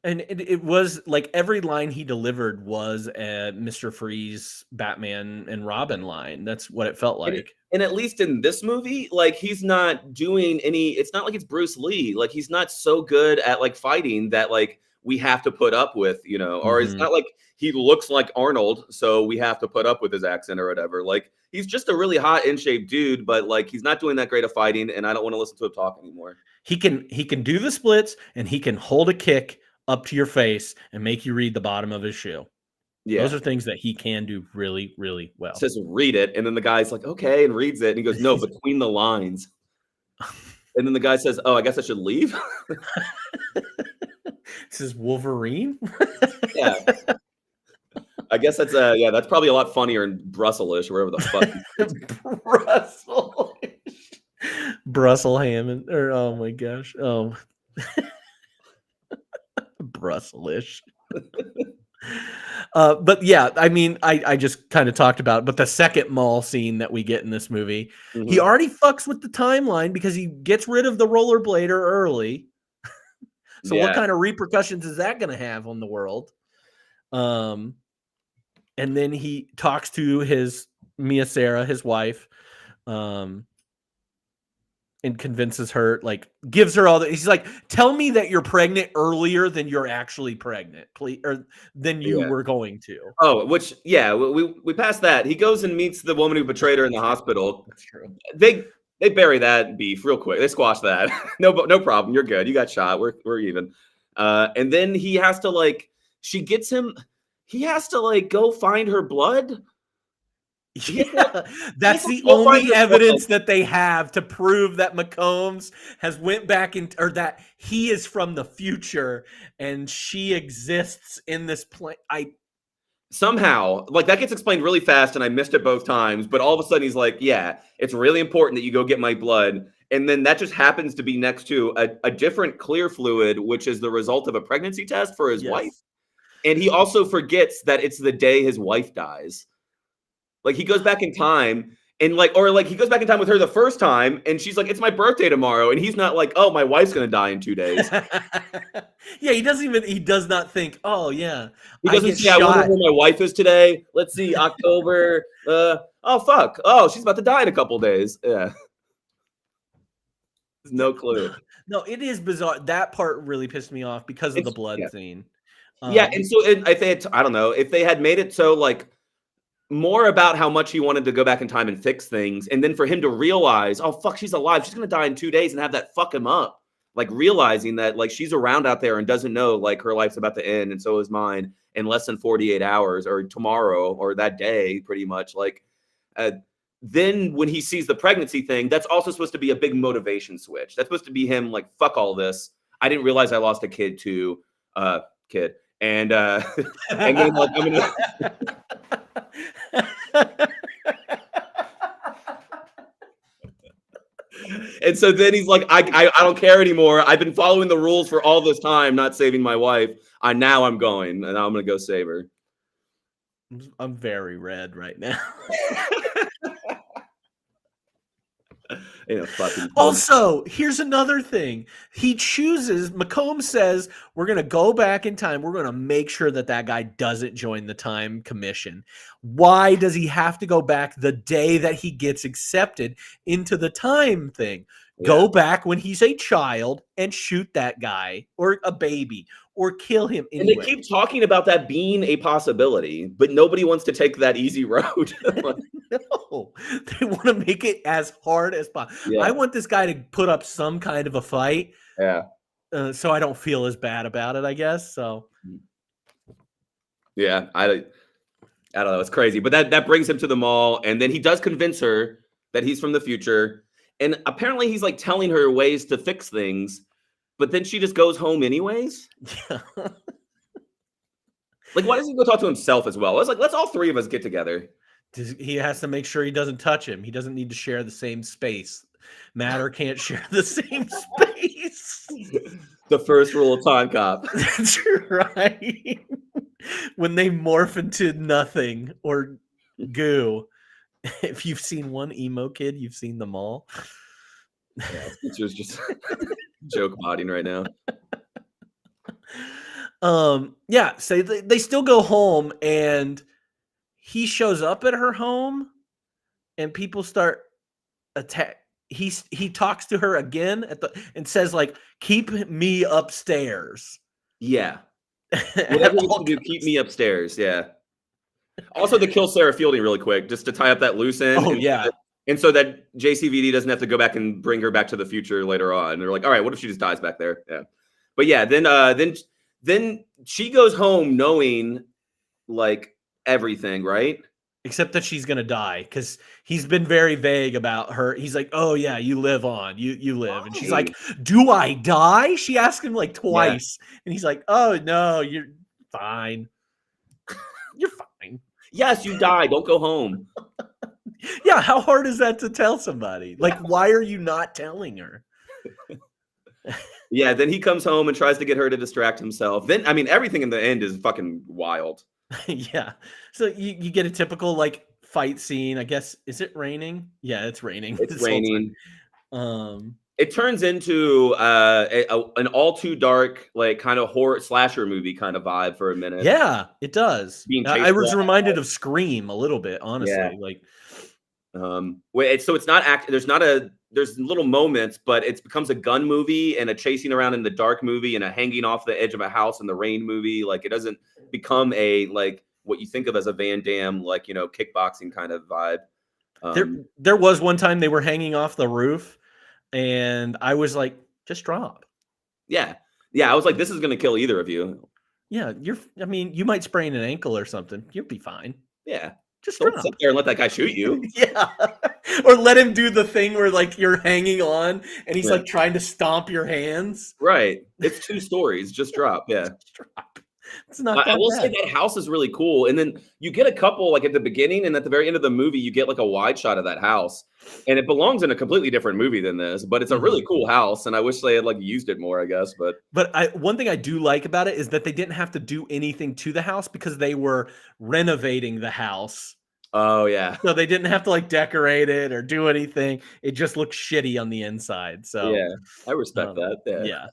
And it was like every line he delivered was a Mr. Freeze, Batman, and Robin line. That's what it felt And, like. and at least in this movie, like he's not doing any. It's not like it's Bruce Lee. Like he's not so good at like fighting that like we have to put up with, or it's Mhm. not like he looks like Arnold, so we have to put up with his accent or whatever. Like he's just a really hot, in shape dude, but like he's not doing that great of fighting, and I don't want to listen to him talk anymore. He can do the splits, and he can hold a kick up to your face and make you read the bottom of his shoe. Those Yeah. are things that he can do really, really well. Says read it, and then the guy's like, okay, and reads it, and he goes, no, between the lines. And then the guy says, oh, I guess I should leave. This is Wolverine. Yeah. I guess that's that's probably a lot funnier in Brusselish or wherever the fuck. Brussels. Brussels Hammond. Or oh my gosh. Oh. Brusselish. But yeah, I mean, I just kind of talked about it, but the second mall scene that we get in this movie, he already fucks with the timeline because he gets rid of the rollerblader early. So what kind of repercussions is that going to have on the world? And then he talks to his Mia Sarah, his wife, and convinces her, like, gives her all the. He's like, "Tell me that you're pregnant earlier than you're actually pregnant, please, or than you were going to." Oh, which we passed that. He goes and meets the woman who betrayed her in the hospital. That's true. They bury that beef real quick. They squash that. No problem. You're good. You got shot. We're even. And then he has to like. She gets him. He has to like go find her blood. Yeah, that's the only evidence that they have to prove that McCombs has went back in, or that he is from the future and she exists in this plane. Somehow, like that gets explained really fast, and I missed it both times. But all of a sudden, he's like, "Yeah, it's really important that you go get my blood." And then that just happens to be next to a different clear fluid, which is the result of a pregnancy test for his wife. And he also forgets that it's the day his wife dies. Like he goes back in time and he goes back in time with her the first time and she's like, it's my birthday tomorrow. And he's not like, oh, my wife's going to die in 2 days. Yeah. He does not think, oh yeah. He doesn't say, I wonder where my wife is today. Let's see, October. Oh, fuck. Oh, she's about to die in a couple days. Yeah. There's no clue. No, it is bizarre. That part really pissed me off because of the blood scene. And so I think, I don't know, if they had made it so like, more about how much he wanted to go back in time and fix things. And then for him to realize, oh, fuck, she's alive. She's going to die in 2 days and have that fuck him up. Like realizing that like she's around out there and doesn't know like her life's about to end. And so is mine in less than 48 hours or tomorrow or that day, pretty much. Like then when he sees the pregnancy thing, that's also supposed to be a big motivation switch. That's supposed to be him like, fuck all this. I didn't realize I lost a kid to kid. And and then like I'm gonna and so then he's like, I don't care anymore. I've been following the rules for all this time, not saving my wife. Now I'm going, and I'm gonna go save her. I'm very red right now. Also, here's another thing. McCombs says, we're going to go back in time. We're going to make sure that guy doesn't join the Time Commission. Why does he have to go back the day that he gets accepted into the time thing? Yeah. Go back when he's a child and shoot that guy or a baby or kill him anyway. And they keep talking about that being a possibility, but nobody wants to take that easy road. No, they want to make it as hard as possible. Yeah. I want this guy to put up some kind of a fight. Yeah. So I don't feel as bad about it, I guess. So. Yeah, I don't know. It's crazy. But that brings him to the mall. And then he does convince her that he's from the future. And apparently he's like telling her ways to fix things. But then she just goes home anyways. Yeah. Like, why doesn't he go talk to himself as well? It's like, let's all three of us get together. He has to make sure he doesn't touch him. He doesn't need to share the same space. Matter can't share the same space. The first rule of Timecop. That's right. When they morph into nothing or goo, if you've seen one emo kid, you've seen them all. Yeah, Spencer's just joke modding right now. Yeah, so they still go home, and he shows up at her home, and people start attack. He talks to her again and says like, "Keep me upstairs." Yeah. At Whatever you all can do, keep costs. me upstairs. Yeah. Also, to kill Sarah Fielding really quick, just to tie up that loose end. Oh yeah, And so that JCVD doesn't have to go back and bring her back to the future later on. And they're like, all right, what if she just dies back there? Yeah. But yeah, then she goes home knowing like everything, right? except that she's gonna die because he's been very vague about her. He's like, "Oh yeah, you live on, you live," and she's like, "Do I die?" She asked him like Yeah. twice, and he's like, "Oh no, you're fine. You're fine." Yes, you die. Don't go home. Yeah, how hard is that to tell somebody? Like, why are you not telling her? Yeah, then he comes home and tries to get her to distract himself. Then, I mean, everything in the end is fucking wild. Yeah. So you get a typical like fight scene. I guess is it raining? Yeah, it's raining. It's this whole time. raining. It turns into an all too dark, like kind of horror slasher movie kind of vibe for a minute. Yeah, it does. Being I chased was around. reminded of Scream a little bit, honestly. Yeah. Like, So it's not there's little moments, but it becomes a gun movie and a chasing around in the dark movie and a hanging off the edge of a house in the rain movie. Like it doesn't become a like what you think of as a Van Damme, like, you know, kickboxing kind of vibe. there was one time they were hanging off the roof, and I was like, just drop. Yeah. I was like, this is gonna kill either of you. Yeah, I mean, you might sprain an ankle or something. You'll be fine. Yeah. Just Don't drop. sit there and let that guy shoot you. Yeah. Or let him do the thing where like you're hanging on and he's like trying to stomp your hands. Right. It's 2 stories. Just drop. Yeah. Just drop. It's not that I will bad. say that house is really cool. And then you get a couple like at the beginning and at the very end of the movie, you get like a wide shot of that house. And it belongs in a completely different movie than this, but it's a really cool house. And I wish they had like used it more, I guess. But one thing I do like about it is that they didn't have to do anything to the house because they were renovating the house. Oh yeah. So they didn't have to like decorate it or do anything. It just looked shitty on the inside. So yeah, I respect that. Yeah.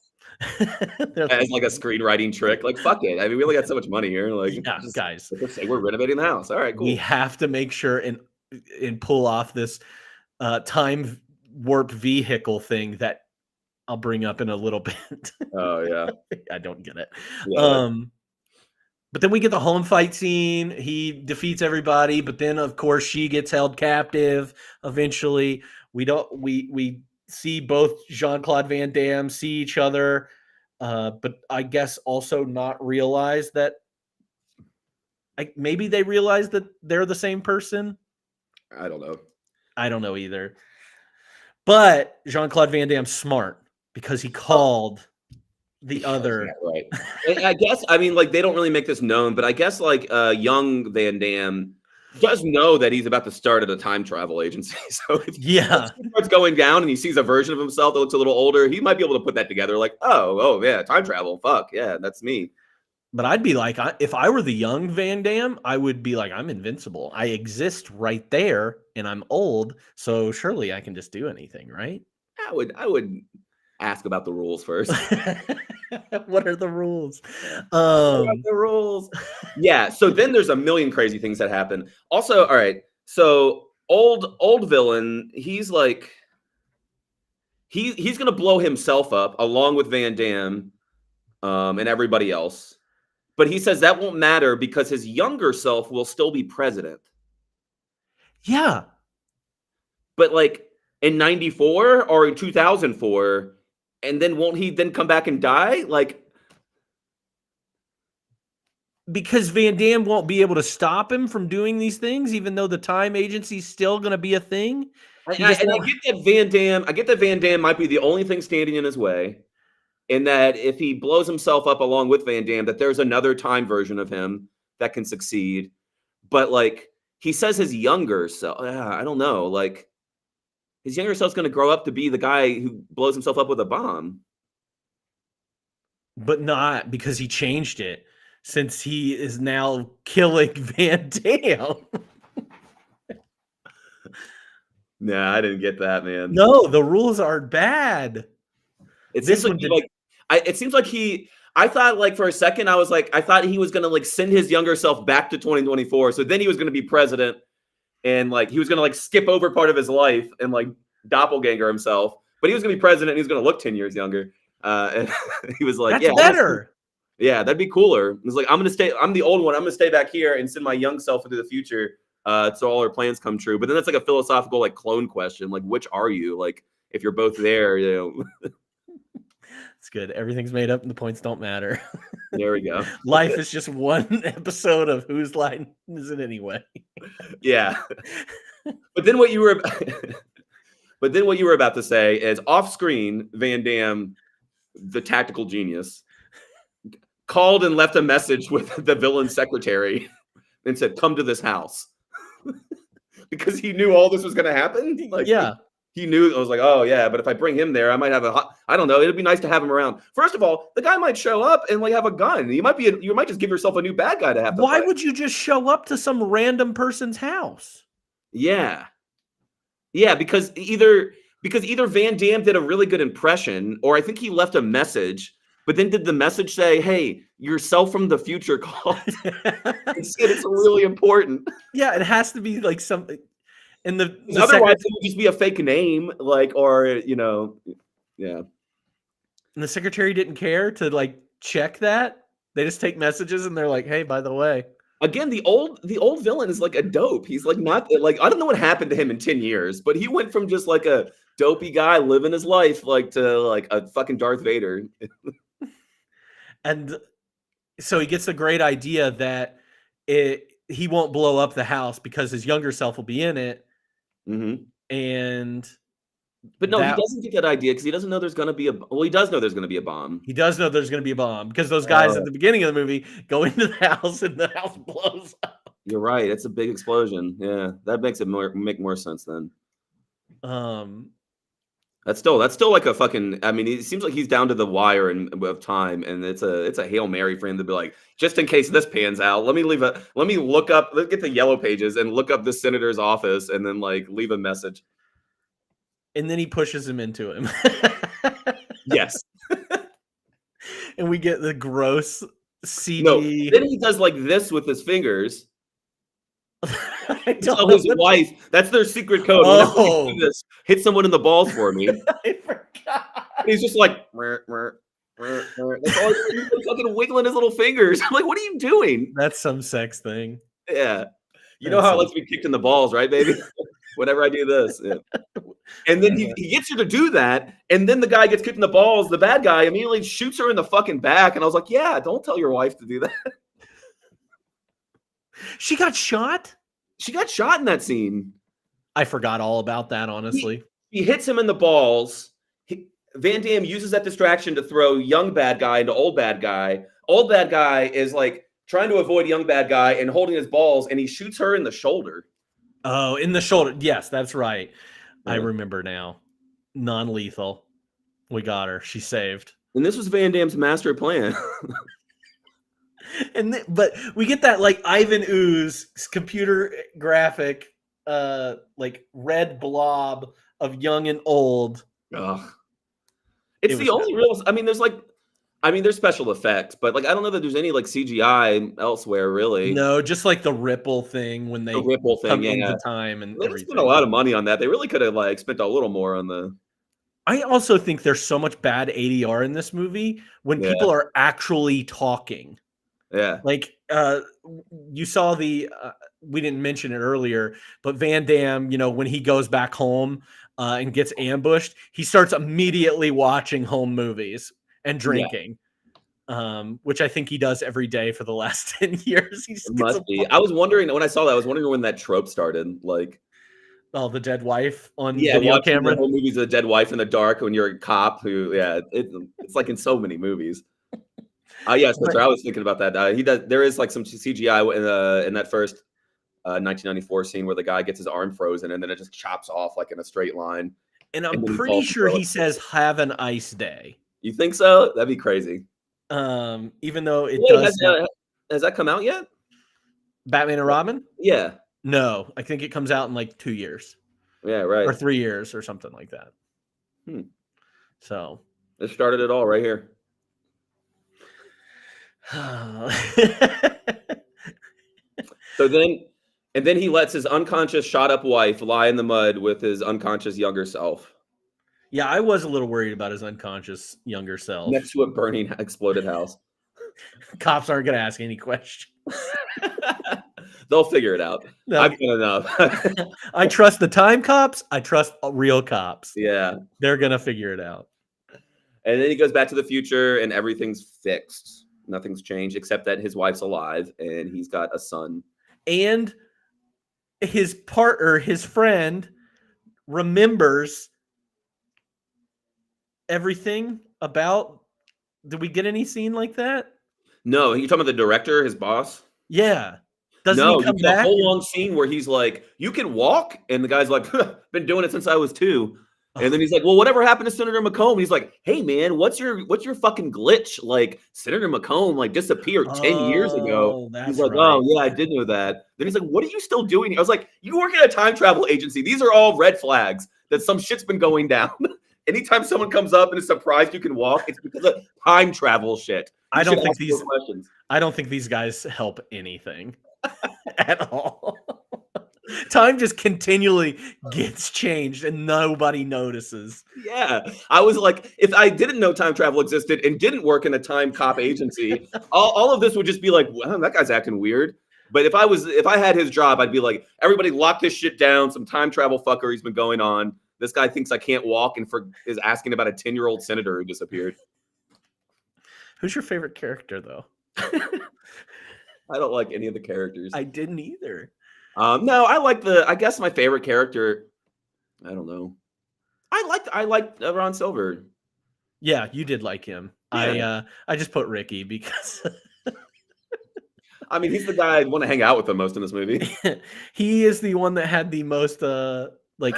As like a screenwriting trick. Like fuck it. I mean, we only got so much money here. Like yeah, guys. Say we're renovating the house. All right, cool. We have to make sure and pull off this time warp vehicle thing that I'll bring up in a little bit. Oh yeah. I don't get it. Yeah. But then we get the home fight scene. He defeats everybody, but then of course she gets held captive eventually. We see both Jean-Claude Van Damme see each other, but I guess also not realize that maybe they realize that they're the same person. I don't know. I don't know either. But Jean-Claude Van Damme's smart because he called the other. Right. I guess, I mean, like, they don't really make this known, but I guess, like, young Van Damme does know that he's about to start at a time travel agency. So if he starts going down and he sees a version of himself that looks a little older, he might be able to put that together. Like, oh, yeah, time travel. Fuck, yeah, that's me. But I'd be like, if I were the young Van Damme, I would be like, I'm invincible. I exist right there, and I'm old, so surely I can just do anything, right? I would ask about the rules first. What are the rules? The rules. Yeah. So then there's a million crazy things that happen. Also, all right. So old villain, he's like, he's gonna blow himself up along with Van Damme, and everybody else. But he says that won't matter because his younger self will still be president. Yeah. But like in 94 or in 2004, and then won't he then come back and die? Like, because Van Damme won't be able to stop him from doing these things, even though the time agency is still going to be a thing. I get that Van Damme might be the only thing standing in his way. And that if he blows himself up along with Van Damme, that there's another time version of him that can succeed. But like he says his younger self, I don't know, like his younger self's going to grow up to be the guy who blows himself up with a bomb. But not because he changed it, since he is now killing Van Damme. Nah, I didn't get that, man. No, the rules are bad. It seems like he I thought like for a second, I thought he was gonna like send his younger self back to 2024. So then he was gonna be president, and like he was gonna like skip over part of his life and like doppelganger himself. But he was gonna be president. And he was gonna look 10 years younger. And he was like, That's "Yeah, better. yeah, that'd be cooler." He's like, I'm the old one. I'm gonna stay back here and send my young self into the future, so all our plans come true." But then that's like a philosophical like clone question, like which are you? Like if you're both there, It's good. Everything's made up and the points don't matter. there we go. Life is just one episode of Whose Line Is It Anyway? Yeah. But then what you were about to say is off screen, Van Damme, the tactical genius, called and left a message with the villain's secretary and said, "Come to this house." Because he knew all this was going to happen. Like, yeah. He knew. I was like, "Oh yeah, but if I bring him there, I might have I don't know. It'd be nice to have him around." First of all, the guy might show up and like have a gun. You might just give yourself a new bad guy to have. Why would you just show up to some random person's house? Yeah. Yeah, because either Van Damme did a really good impression, or I think he left a message, but then did the message say, "Hey, yourself from the future called." Instead, it's really important. Yeah, it has to be like something. And otherwise, it would just be a fake name, like, or yeah. And the secretary didn't care to like check that. They just take messages and they're like, "Hey, by the way." Again, the old villain is like a dope. He's like not like I don't know what happened to him in 10 years, but he went from just like a dopey guy living his life like to like a fucking Darth Vader. And so he gets the great idea that he won't blow up the house because his younger self will be in it. Mm-hmm. But no, he doesn't get that idea because he doesn't know there's going to be well, he does know there's going to be a bomb. He does know there's going to be a bomb because those guys at the beginning of the movie go into the house and the house blows up. You're right. It's a big explosion. Yeah, that makes it make more sense then. That's still like a fucking. I mean, it seems like he's down to the wire of time, and it's a Hail Mary for him to be like, just in case this pans out, let's get the yellow pages and look up the senator's office, and then like leave a message. And then he pushes him into him. Yes. And we get the gross CG. No, then he does like this with his fingers. I tell his wife that's their secret code. Oh, this, hit someone in the balls for me. I forgot. He's just like, that's all he's fucking wiggling his little fingers. I'm like, what are you doing? That's some sex thing. Yeah, you know how it lets me kicked in the balls, right, baby? Whenever I do this, yeah. And then he gets her to do that, and then the guy gets kicked in the balls. The bad guy immediately shoots her in the fucking back, and I was like, yeah, don't tell your wife to do that. She got shot? She got shot in that scene. I forgot all about that, honestly. He hits him in the balls. Van Damme uses that distraction to throw young bad guy into old bad guy. Old bad guy is like trying to avoid young bad guy and holding his balls, and he shoots her in the shoulder. Oh, in the shoulder. Yes, that's right. Yeah. I remember now. Non-lethal. We got her. She's saved. And this was Van Damme's master plan. But we get that like Ivan Ooze computer graphic, like red blob of young and old. Ugh. It's the only real. I mean, there's special effects, but like I don't know that there's any like CGI elsewhere really. No, just like the ripple thing when they come into time and they spent a lot of money on that. They really could have like spent a little more on the. I also think there's so much bad ADR in this movie when people are actually talking. Yeah. Like you saw we didn't mention it earlier, but Van Damme, when he goes back home and gets ambushed, he starts immediately watching home movies and drinking, which I think he does every day for the last 10 years. It must be. I was wondering when I saw that, I was wondering when that trope started. Like, the dead wife on video camera. The whole movie's a dead wife in the dark when you're a cop who, it's like in so many movies. Yes, Spencer, I was thinking about that. There is like some CGI in that first 1994 scene where the guy gets his arm frozen and then it just chops off like in a straight line. And I'm pretty sure he says "Have an ice day." You think so? That'd be crazy. Even though it does. Has that come out yet? Batman and Robin? Yeah. No, I think it comes out in like 2 years. Yeah, right. Or 3 years or something like that. So it started it all right here. So then he lets his unconscious shot up wife lie in the mud with his unconscious younger self Yeah, I was a little worried about his unconscious younger self. next to a burning exploded house. Cops aren't going to ask any questions. They'll figure it out. No. I've done enough. I trust the time cops. I trust real cops. Yeah. They're going to figure it out. And then he goes back to the future and everything's fixed. Nothing's changed except that his wife's alive and he's got a son. And his partner, his friend, remembers everything about. Did we get any scene like that? No, you're talking about the director, his boss? Yeah. Doesn't No, he come you get a back? whole long scene where he's like, "You can walk," and the guy's like, "Been doing it since I was 2." And then he's like, "Well, whatever happened to Senator McComb?" He's like, "Hey, man, what's your fucking glitch? Like, Senator McComb like disappeared 10 years ago." That's He's like, right. "Oh yeah, I did know that." Then he's like, "What are you still doing here?" I was like, "You work at a time travel agency. These are all red flags that some shit's been going down." Anytime someone comes up and is surprised you can walk, it's because of time travel shit. I don't think these questions. I don't think these guys help anything at all. Time just continually gets changed and nobody notices. Yeah, I was like, if I didn't know time travel existed and didn't work in a time cop agency, all of this would just be like, wow, that guy's acting weird. But if I had his job, I'd be like, everybody lock this shit down. Some time travel fuckery's been going on. This guy thinks I can't walk and is asking about a 10-year-old senator who disappeared. Who's your favorite character, though? I don't like any of the characters. I didn't either. No, I guess my favorite character, I don't know. I liked Ron Silver. Yeah, you did like him. Yeah. I just put Ricky because I mean, he's the guy I'd want to hang out with the most in this movie. he is the one that had the most like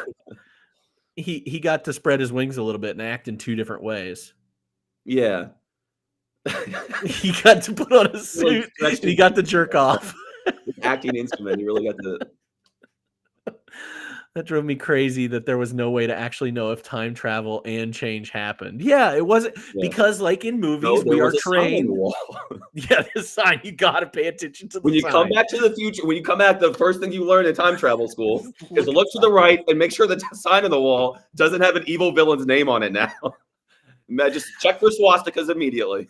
he got to spread his wings a little bit and act in 2 different ways. Yeah. He got to put on a suit and he got to jerk off. Acting instrument. He really got to. That drove me crazy that there was no way to actually know if time travel and change happened. Yeah, it wasn't because, like in movies, we are trained. Yeah, the sign. You got to pay attention to the when you sign. come back to the future. When you come back, the first thing you learn in time travel school is to look to the right and make sure the sign on the wall doesn't have an evil villain's name on it. Now, just check for swastikas immediately.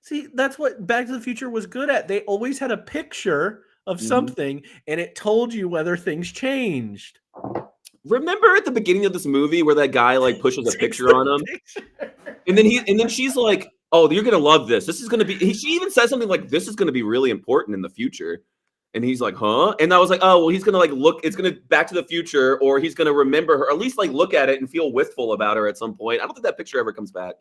See, that's what Back to the Future was good at. They always had a picture of something, and it told you whether things changed. Remember at the beginning of this movie where that guy like pushes a picture on him, and then she's like, "Oh, you're gonna love this. This is gonna be." She even says something like, "This is gonna be really important in the future," and he's like, "Huh?" And I was like, "Oh, well, he's gonna like look. It's gonna Back to the Future, or he's gonna remember her, or at least like look at it and feel wistful about her at some point." I don't think that picture ever comes back.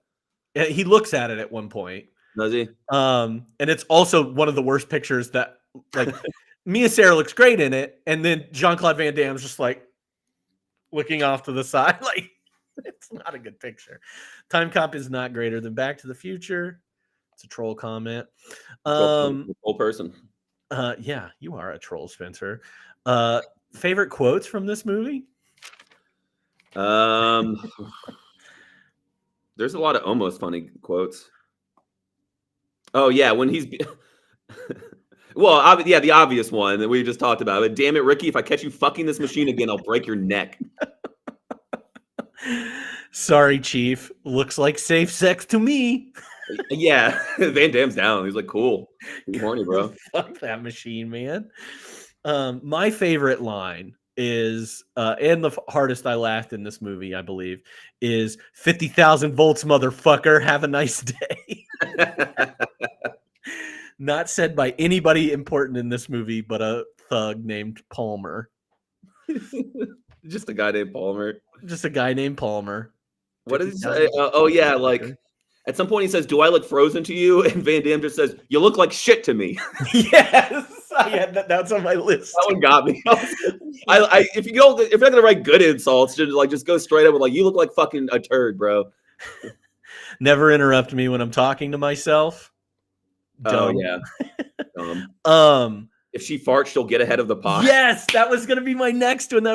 Yeah, he looks at it at one point. Does he? And it's also one of the worst pictures that like Mia Sarah looks great in it, and then Jean-Claude Van Damme's just like looking off to the side. Like, it's not a good picture. Timecop is not greater than Back to the Future. It's a troll comment. Troll person. Yeah, you are a troll, Spencer. Favorite quotes from this movie? There's a lot of almost funny quotes. Oh yeah, when he's well, yeah, the obvious one that we just talked about. But damn it, Ricky, if I catch you fucking this machine again, I'll break your neck. Sorry, Chief. Looks like safe sex to me. Yeah, Van Damme's down. He's like, cool. He's horny, bro. Fuck that machine, man. My favorite line is, and the hardest I laughed in this movie, I believe, is 50,000 volts, motherfucker. Have a nice day. Not said by anybody important in this movie, but a thug named Palmer. Just a guy named Palmer. Just a guy named Palmer. What does he say? Oh yeah, like at some point he says, "Do I look frozen to you?" And Van Damme just says, "You look like shit to me." Yes, that's on my list. That one got me. If you're not gonna write good insults, just go straight up with like, "You look like fucking a turd, bro." Never interrupt me when I'm talking to myself. Dumb. Oh yeah. If she farts, she'll get ahead of the pot. Yes, that was going to be my next one.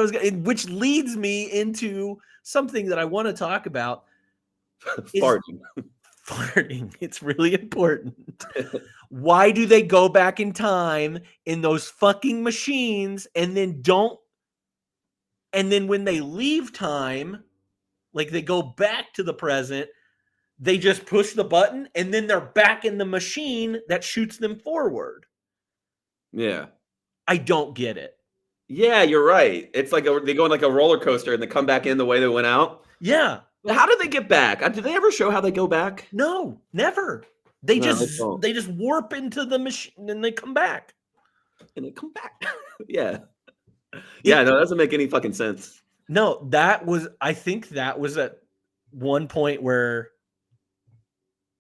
Which leads me into something that I want to talk about. Farting. Farting. It's really important. Why do they go back in time in those fucking machines and then don't? And then when they leave time, like they go back to the present, they just push the button and then they're back in the machine that shoots them forward. Yeah. I don't get it. Yeah, you're right. It's like they go on like a roller coaster and they come back in the way they went out. Yeah. How did they get back? Did they ever show how they go back? No, never. They No, they just warp into the machine and they come back. And they come back. Yeah. Yeah, no, that doesn't make any fucking sense. No, I think that was at one point where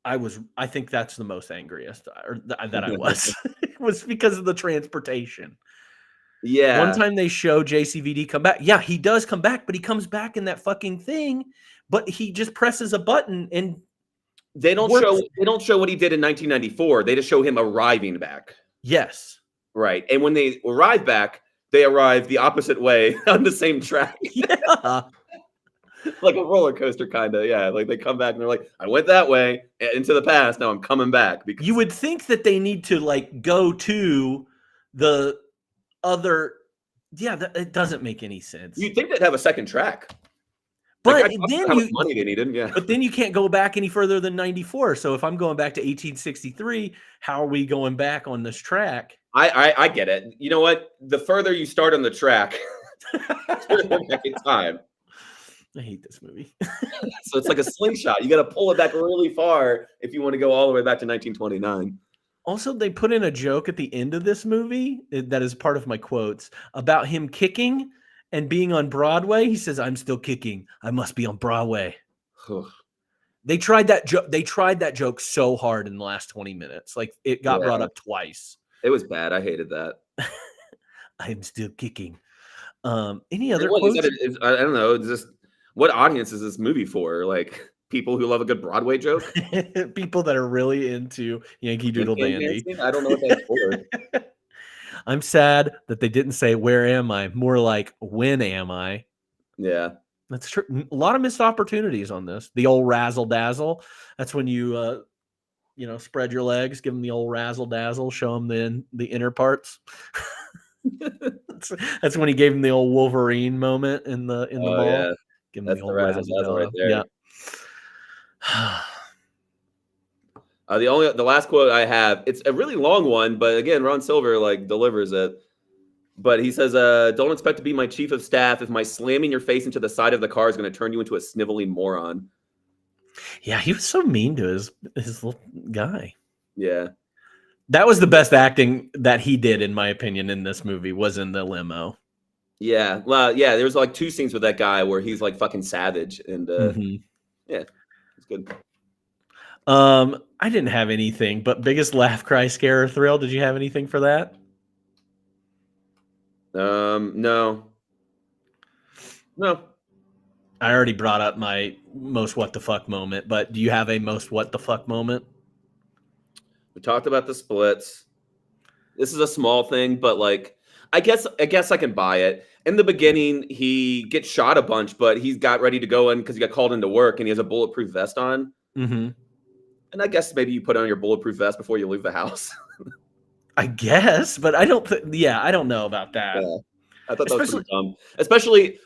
I think that's the most angriest that I was. It was because of the transportation. Yeah. One time they show JCVD come back. Yeah, he does come back, but he comes back in that fucking thing, but he just presses a button and they don't show what he did in 1994. They just show him arriving back. Yes. Right. And when they arrive back, they arrive the opposite way on the same track. Yeah. Like a roller coaster, kind of. Yeah. Like they come back and they're like, I went that way into the past. Now I'm coming back. Because you would think that they need to like go to the other. Yeah, it doesn't make any sense. You'd think they'd have a second track. But like, then how much money they needed. Yeah. But then you can't go back any further than 94. So if I'm going back to 1863, how are we going back on this track? I get it. You know what? The further you start on the track, back in time. I hate this movie. So it's like a slingshot. You got to pull it back really far if you want to go all the way back to 1929. Also, they put in a joke at the end of this movie that is part of my quotes about him kicking and being on Broadway. He says, "I'm still kicking. I must be on Broadway." They tried that joke. They tried that joke so hard in the last 20 minutes. Like it got brought up twice. It was bad. I hated that. I'm still kicking. Any other what, quotes? I don't know. It's just what audience is this movie for? Like people who love a good Broadway joke? People that are really into Yankee Doodle Dandy. I don't know what that's for. I'm sad that they didn't say "Where am I?" More like "When am I?" Yeah, that's true. A lot of missed opportunities on this. The old razzle dazzle. That's when you spread your legs, give them the old razzle dazzle, show them the inner parts. That's when he gave him the old Wolverine moment in the mall. Yeah. Give him That's the old razzle dazzle right there. Yeah. The last quote I have, it's a really long one, but again, Ron Silver like delivers it. But he says, "Don't expect to be my chief of staff if my slamming your face into the side of the car is going to turn you into a sniveling moron." Yeah, he was so mean to his little guy. Yeah. That was the best acting that he did, in my opinion, in this movie, was in the limo. Yeah. Well, yeah, there was like two scenes with that guy where he's like fucking savage. And yeah, it's good. I didn't have anything, but biggest laugh, cry, scare, or thrill. Did you have anything for that? No. I already brought up my most what the fuck moment, but do you have a most what the fuck moment? We talked about the splits. This is a small thing, but like, I guess I can buy it. In the beginning, he gets shot a bunch, but he's got ready to go in because he got called into work and he has a bulletproof vest on. Mm-hmm. And I guess maybe you put on your bulletproof vest before you leave the house. I guess, but I don't know about that. Yeah. I thought that was pretty dumb. Especially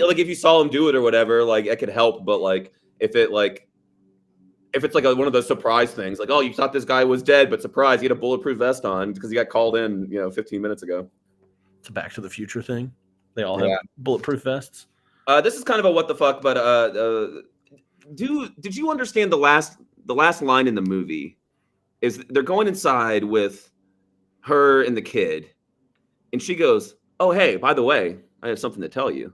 like if you saw him do it or whatever, like it could help. But like if it's like one of those surprise things, like, oh, you thought this guy was dead, but surprise, he had a bulletproof vest on because he got called in, 15 minutes ago. It's a Back to the Future thing. They all have bulletproof vests. This is kind of a what the fuck, but did you understand the last line in the movie is they're going inside with her and the kid, and she goes, "Oh, hey, by the way, I have something to tell you."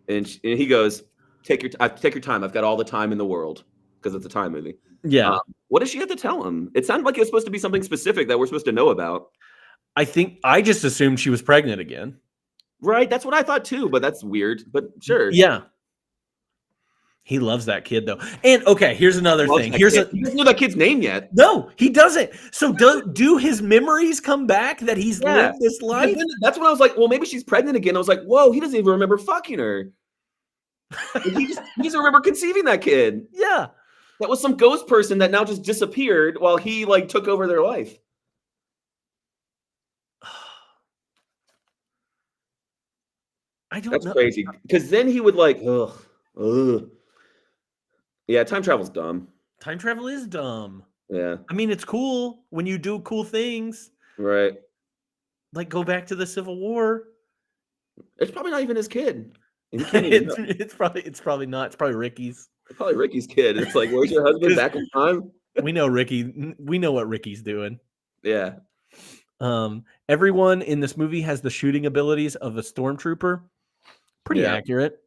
And he goes, take your time. I've got all the time in the world," because it's a time movie. Yeah. What does she have to tell him? It sounded like it was supposed to be something specific that we're supposed to know about. I think I just assumed she was pregnant again. Right. That's what I thought too, but that's weird. But sure. Yeah. He loves that kid though. And okay, here's another thing. He doesn't know that kid's name yet. No, he doesn't. So do his memories come back that he's lived this life? That's when I was like, well, maybe she's pregnant again. I was like, whoa, he doesn't even remember fucking her. He doesn't remember conceiving that kid. Yeah. That was some ghost person that now just disappeared while he like took over their life. I don't That's know. crazy. Because then he would like, ugh. Yeah, time travel's dumb. Time travel is dumb. Yeah, I mean, it's cool when you do cool things, right. like go back to the Civil War. It's probably not even his kid. And he can't even know. It's probably not. It's probably Ricky's. It's probably Ricky's kid. It's like, where's your husband? Back in time? We know Ricky. We know what Ricky's doing. Yeah. Everyone in this movie has the shooting abilities of a stormtrooper. Pretty accurate.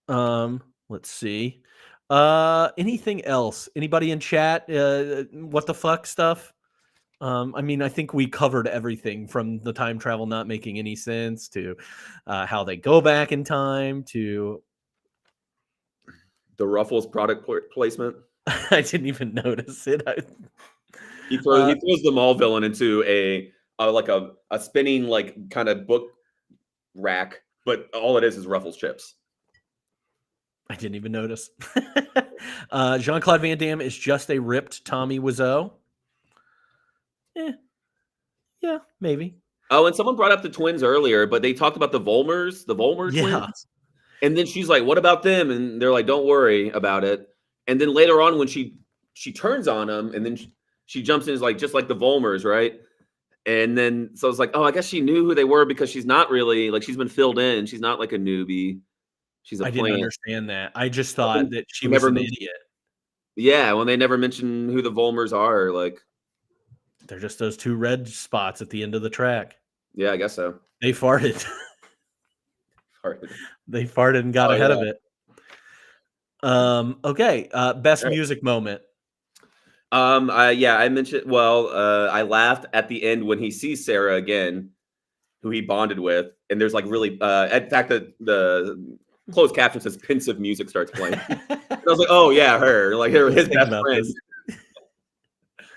Let's see. Anything else? Anybody in chat? What the fuck stuff? I mean, I think we covered everything from the time travel not making any sense to how they go back in time to The Ruffles product placement. I didn't even notice it. He throws the mall villain into a spinning like kind of book rack, but all it is Ruffles chips. I didn't even notice. Jean-Claude Van Damme is just a ripped Tommy Wiseau. Yeah, maybe. Oh, and someone brought up the twins earlier, but they talked about the Volmer twins. And then she's like, "What about them?" And they're like, "Don't worry about it." And then later on, when she turns on him, and then she jumps in, is like just like the Volmers, right? And then so it's like, oh, I guess she knew who they were because she's not really like she's been filled in. She's not like a newbie. She's a I plant. didn't understand that. I just thought that she was an idiot. Yeah, when they never mention who the Volmers are, like they're just those two red spots at the end of the track. Yeah, I guess so. They farted. They farted and got ahead of it. Okay. Best music moment. I mentioned. Well, I laughed at the end when he sees Sarah again, who he bonded with, and there's like really. In fact, the closed caption says pensive music starts playing. And I was like, oh yeah, her, like his best friend.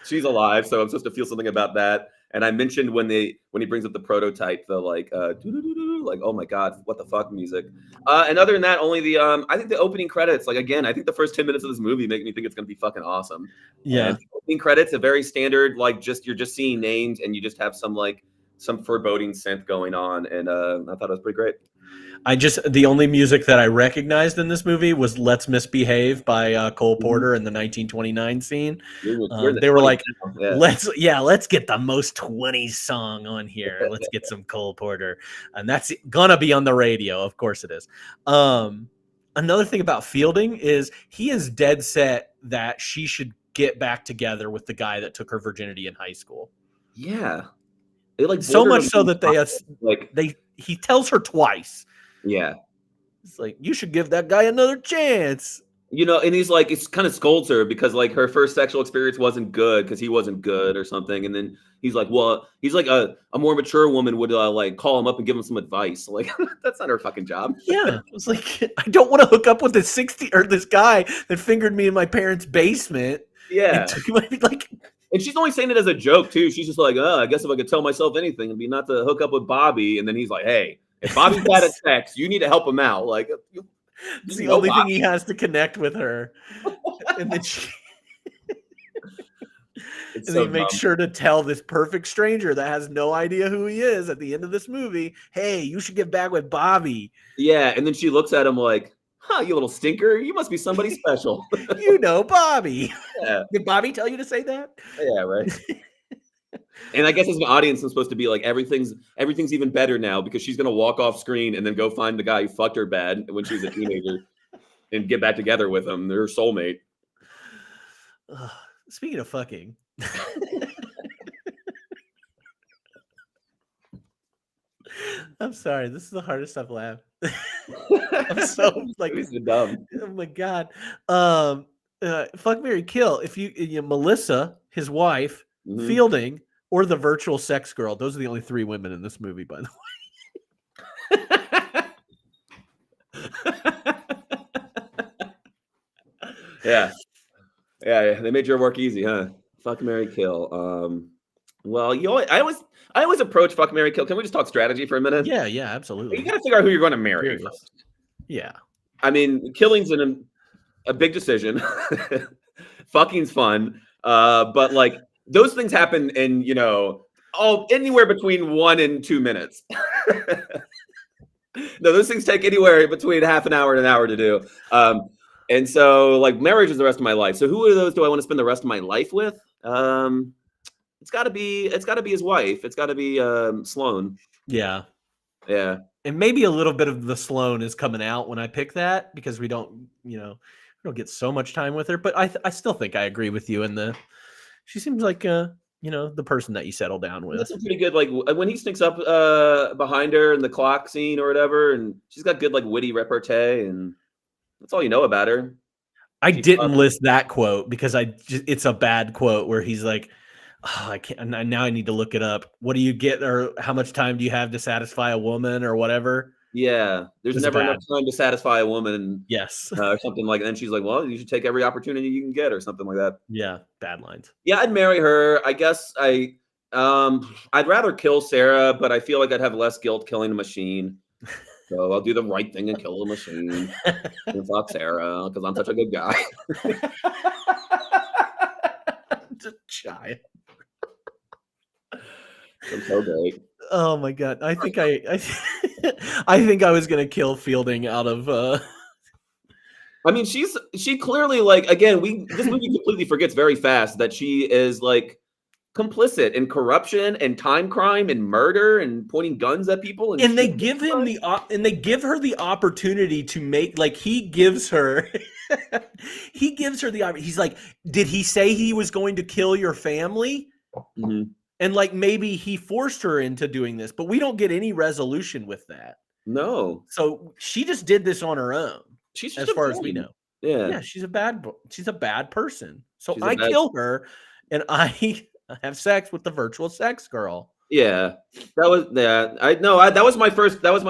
She's alive, so I'm supposed to feel something about that. And I mentioned when he brings up the prototype, the like oh my god, what the fuck music. And other than that, only the I think the opening credits, like again, I think the first 10 minutes of this movie make me think it's gonna be fucking awesome. Yeah. Opening credits, a very standard, like you're just seeing names and you just have some foreboding synth going on, and I thought it was pretty great. The only music that I recognized in this movie was "Let's Misbehave" by Cole Porter in the 1929 scene. They were like, let's get the most 20s song on here. Let's get some Cole Porter. And that's gonna be on the radio. Of course it is. Another thing about Fielding is he is dead set that she should get back together with the guy that took her virginity in high school. Yeah. They like so much so that he tells her twice. Yeah. It's like, you should give that guy another chance. You know, and he's like, it's kind of scolds her because like her first sexual experience wasn't good because he wasn't good or something. And then he's like, well, he's like a more mature woman would like call him up and give him some advice. Like, that's not her fucking job. Yeah. It's like, I don't want to hook up with this guy that fingered me in my parents' basement. Yeah. And she's only saying it as a joke too. She's just like, I guess if I could tell myself anything, it'd be not to hook up with Bobby. And then he's like, hey, if Bobby's bad at sex, you need to help him out. Like, it's the only thing he has to connect with her. And then he makes sure to tell this perfect stranger that has no idea who he is at the end of this movie, hey, you should get back with Bobby. Yeah. And then she looks at him like, huh, you little stinker. You must be somebody special. You know Bobby. Yeah. Did Bobby tell you to say that? Yeah, right. And I guess as an audience, I'm supposed to be like, everything's even better now because she's going to walk off screen and then go find the guy who fucked her bad when she was a teenager and get back together with him. They're her soulmate. Speaking of fucking. I'm sorry. This is the hardest I've laughed. I'm so like dumb. Oh my god. Fuck, marry, kill. If you Melissa, his wife, Fielding, or the virtual sex girl. Those are the only 3 women in this movie, by the way. Yeah. They made your work easy, huh? Fuck, marry, kill. Well, I always approach fuck, marry, kill. Can we just talk strategy for a minute? Yeah, absolutely. You got to figure out who you're going to marry first. Yeah. I mean, killing's a big decision. Fucking's fun. But like those things happen in, anywhere between 1 and 2 minutes. No, those things take anywhere between half an hour and an hour to do. And so like marriage is the rest of my life. So who of those do I want to spend the rest of my life with? It's gotta be his wife. It's gotta be Sloane. Yeah. Yeah. And maybe a little bit of the Sloane is coming out when I pick that because we don't get so much time with her. But I still think I agree with you she seems like the person that you settle down with. That's a pretty good, like when he sneaks up behind her in the clock scene or whatever, and she's got good like witty repartee, and that's all you know about her. I didn't list that quote because it's a bad quote where he's like, oh, I can't. Now I need to look it up. What do you get, or how much time do you have to satisfy a woman, or whatever? Yeah, there's never enough time to satisfy a woman. Yes, or something like that. And she's like, well, you should take every opportunity you can get, or something like that. Yeah, bad lines. Yeah, I'd marry her. I guess I'd rather kill Sarah, but I feel like I'd have less guilt killing a machine. So I'll do the right thing and kill a machine and fuck Sarah because I'm such a good guy. Just child. I'm so great. Oh my god! I think I think I was gonna kill Fielding out of. I mean, she clearly like again. This movie completely forgets very fast that she is like complicit in corruption and time crime and murder and pointing guns at people. And they give him they give her the opportunity to make he gives her the he's like, did he say he was going to kill your family? Mm-hmm. And like maybe he forced her into doing this, but we don't get any resolution with that. No. So she just did this on her own. She's as far as we know. Yeah, she's a bad person. So I kill her, and I have sex with the virtual sex girl. Yeah, that was that was my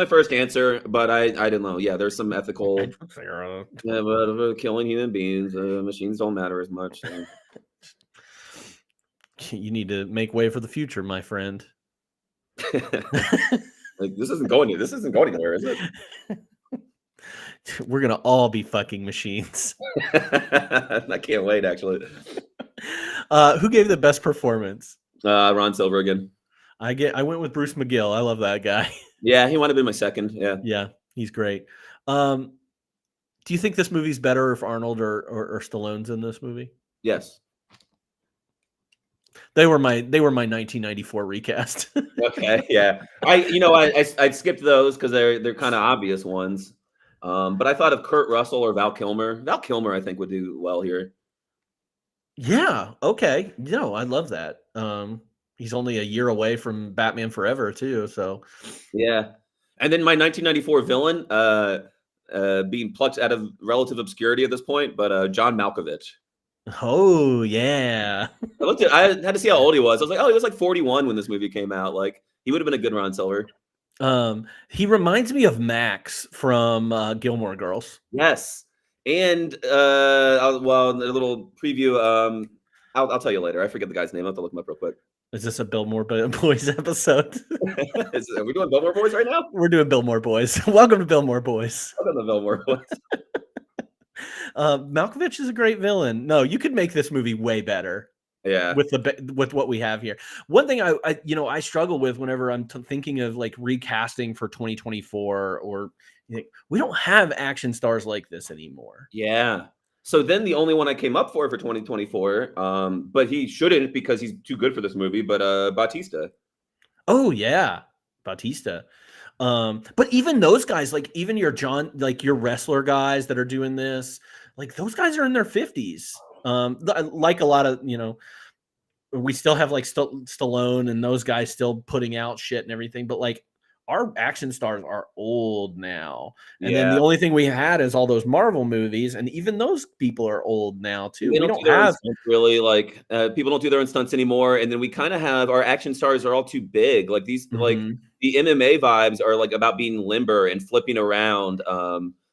first answer, but I didn't know. Yeah, there's some ethical. Yeah, but killing human beings, machines don't matter as much. So. You need to make way for the future, my friend. Like this isn't going anywhere, is it? We're gonna all be fucking machines. I can't wait, actually. Who gave the best performance? Ron Silver again. I went with Bruce McGill. I love that guy. Yeah, he might have been my second. Yeah, he's great. Do you think this movie's better if Arnold or Stallone's in this movie? Yes. They were my 1994 recast. Okay, yeah. I skipped those because they're kind of obvious ones. But I thought of Kurt Russell or Val Kilmer. Val Kilmer, I think, would do well here. Yeah. Okay. I love that. He's only a year away from Batman Forever too. So. Yeah, and then my 1994 villain, being plucked out of relative obscurity at this point, but John Malkovich. Oh yeah. I had to see how old he was. I was like, oh, he was like 41 when this movie came out. Like he would have been a good Ron Silver. He reminds me of Max from Gilmore Girls. Yes, and a little preview. I'll tell you later. I forget the guy's name. I'll have to look him up real quick. Is this a Billmore Boys episode? Are we doing Billmore Boys right now? We're doing Billmore Boys. Welcome to Billmore Boys. Welcome to Billmore Boys. Malkovich is a great villain. No, you could make this movie way better. Yeah, with what we have here. One thing I struggle with whenever I'm thinking of like recasting for 2024, or we don't have action stars like this anymore. Yeah. So then the only one I came up for 2024, but he shouldn't because he's too good for this movie. But Bautista. Oh yeah, Bautista. But even those guys, like even your wrestler guys that are doing this, like those guys are in their 50s. Like a lot of, we still have like Stallone and those guys still putting out shit and everything, but like our action stars are old now. And then the only thing we had is all those Marvel movies, and even those people are old now too. We don't have really like people don't do their own stunts anymore, and then we kind of have our action stars are all too big. Like these, like the MMA vibes are like about being limber and flipping around.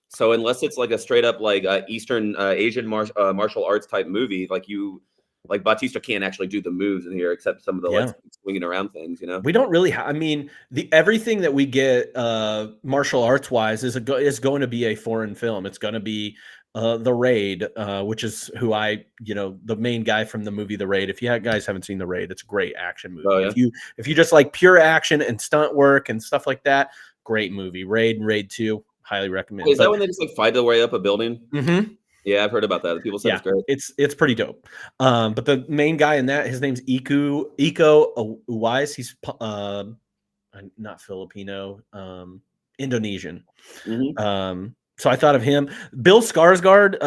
So unless it's like a straight up like Eastern Asian martial arts type movie, like Bautista can't actually do the moves in here except some of the like swinging around things, We don't really I mean, everything that we get martial arts wise is going to be a foreign film. It's going to be The Raid, which is who the main guy from the movie The Raid. If you guys haven't seen The Raid, it's a great action movie. Oh, yeah? If you just like pure action and stunt work and stuff like that, great movie. Raid and Raid 2, highly recommend. Is that when they just like fight their way up a building? Mm-hmm. Yeah, I've heard about that. People said it's great. It's pretty dope. But the main guy in that, his name's Iko Uwais. He's not Filipino, Indonesian. Mm-hmm. So I thought of him. Bill Skarsgård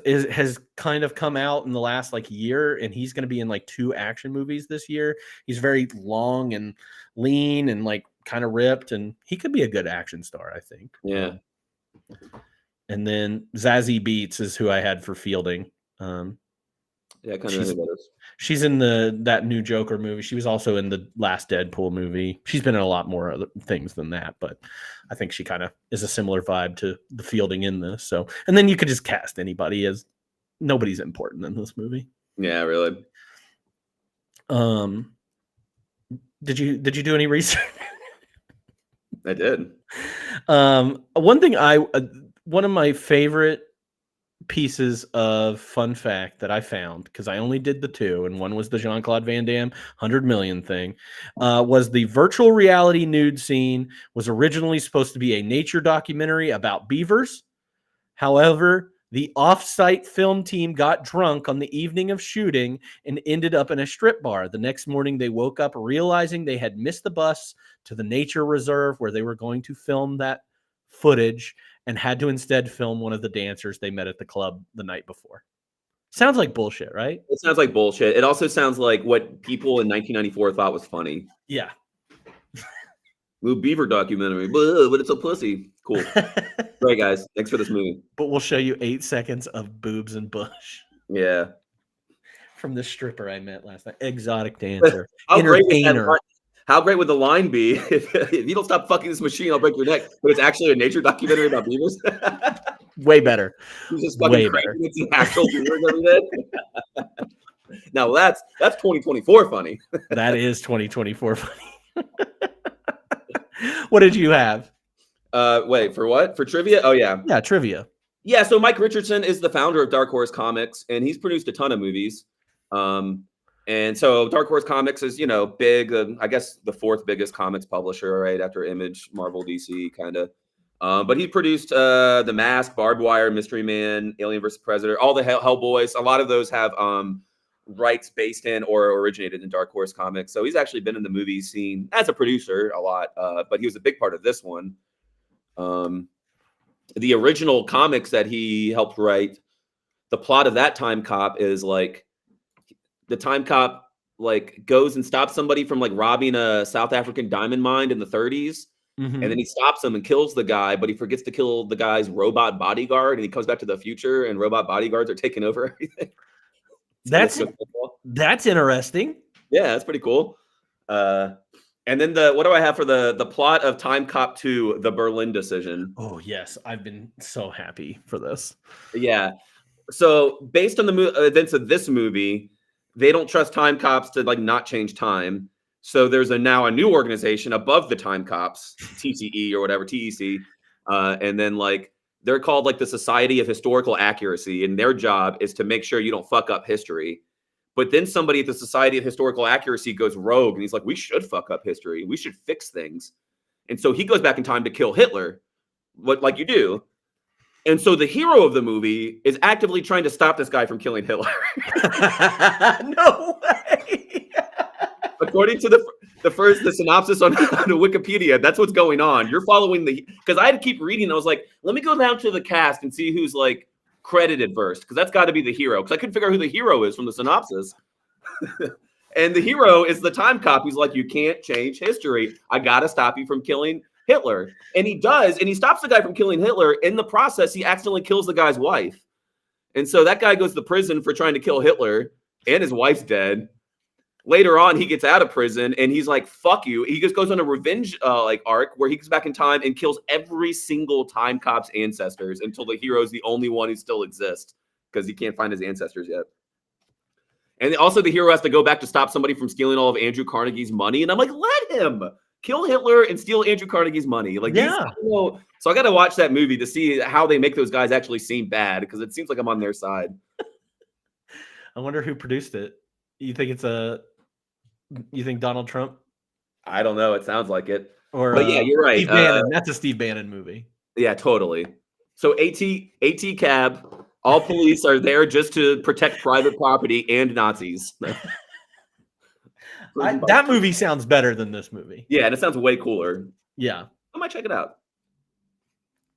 has kind of come out in the last like year, and he's going to be in like 2 action movies this year. He's very long and lean and like kind of ripped, and he could be a good action star, I think. Yeah. And then Zazie Beetz is who I had for Fielding. Yeah, kind of. She's in that new Joker movie. She was also in the last Deadpool movie. She's been in a lot more other things than that, but I think she kind of is a similar vibe to the Fielding in this. So, and then you could just cast anybody, as nobody's important in this movie. Yeah, really. Did you do any research? I did. One of my favorite pieces of fun fact that I found, because I only did the 2, and one was the Jean-Claude Van Damme 100 million thing, was the virtual reality nude scene was originally supposed to be a nature documentary about beavers. However, the off-site film team got drunk on the evening of shooting and ended up in a strip bar. The next morning, they woke up realizing they had missed the bus to the nature reserve where they were going to film that footage, and had to instead film one of the dancers they met at the club the night before. Sounds like bullshit, right? It sounds like bullshit. It also sounds like what people in 1994 thought was funny. Yeah. New Beaver documentary, but it's a pussy. Cool. Great, guys. Thanks for this movie. But we'll show you 8 seconds of boobs and bush. Yeah. From the stripper I met last night. Exotic dancer. Entertainer. How great would the line be if you don't stop fucking this machine, I'll break your neck? But it's actually a nature documentary about beavers. Way better. He's just fucking way better. It's actual beavers every day. Now that's 2024 funny. That is 2024 funny. What did you have? Wait, for what? For trivia? Oh yeah. Yeah, trivia. Yeah, so Mike Richardson is the founder of Dark Horse Comics, and he's produced a ton of movies. And so Dark Horse Comics is, big, I guess the 4th biggest comics publisher, right, after Image, Marvel, DC, kind of. But he produced The Mask, Barbed Wire, Mystery Man, Alien vs. Predator, all the Hellboys. A lot of those have rights based in or originated in Dark Horse Comics. So he's actually been in the movie scene as a producer a lot, but he was a big part of this one. The original comics that he helped write, the plot of that Timecop is like, the Timecop like goes and stops somebody from like robbing a South African diamond mine in the 30s. Mm-hmm. And then he stops him and kills the guy, but he forgets to kill the guy's robot bodyguard. And he comes back to the future and robot bodyguards are taking over everything. That's interesting. Yeah, that's pretty cool. And then what do I have for the plot of Timecop 2, The Berlin Decision? Oh, yes. I've been so happy for this. Yeah. So based on the events of this movie, they don't trust time cops to like not change time. So there's now a new organization above the time cops, TCE or whatever, TEC. And then like they're called like the Society of Historical Accuracy. And their job is to make sure you don't fuck up history. But then somebody at the Society of Historical Accuracy goes rogue and he's like, we should fuck up history. We should fix things. And so he goes back in time to kill Hitler, like you do. And so the hero of the movie is actively trying to stop this guy from killing Hitler. No way. According to the synopsis on the Wikipedia, that's what's going on. You're following because I had to keep reading. I was like, let me go down to the cast and see who's like credited first, because that's got to be the hero. Because I couldn't figure out who the hero is from the synopsis. And the hero is the time cop. He's like, you can't change history. I got to stop you from killing Hitler. And he does, and he stops the guy from killing Hitler. In the process, he accidentally kills the guy's wife. And so that guy goes to prison for trying to kill Hitler, and his wife's dead. Later on, he gets out of prison, and he's like, fuck you. He just goes on a revenge arc where he goes back in time and kills every single time cop's ancestors until the hero's the only one who still exists because he can't find his ancestors yet. And also the hero has to go back to stop somebody from stealing all of Andrew Carnegie's money. And I'm like, let him. kill Hitler and steal Andrew Carnegie's money. Like, Yeah. So I got to watch that movie to see how they make those guys actually seem bad, because it seems like I'm on their side. I wonder who produced it. You think Donald Trump? I don't know. It sounds like it. Or but yeah, you're right. Steve Bannon. That's a Steve Bannon movie. Yeah, totally. So AT cab. All police are there just to protect private property and Nazis. That movie sounds better than this movie. Yeah, and it sounds way cooler. Yeah. I might check it out.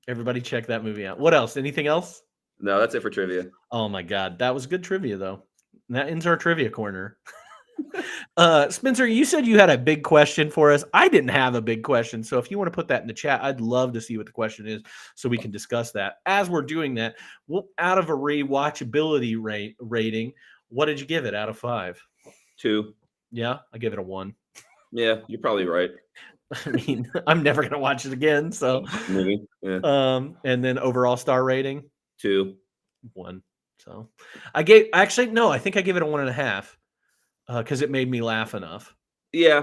Everybody check that movie out. What else? Anything else? No, that's it for trivia. Oh my God. That was good trivia, though. And that ends our trivia corner. Spencer, you said you had a big question for us. I didn't have a big question. So if you want to put that in the chat, I'd love to see what the question is so we can discuss that. As we're doing that, out of a rewatchability rating, what did you give it out of 5? 2. Yeah, I give it a 1. Yeah, you're probably right. I mean, I'm never gonna watch it again. So maybe. Yeah. And then overall star rating 2. 1. So I think I gave it a 1.5 because it made me laugh enough. Yeah,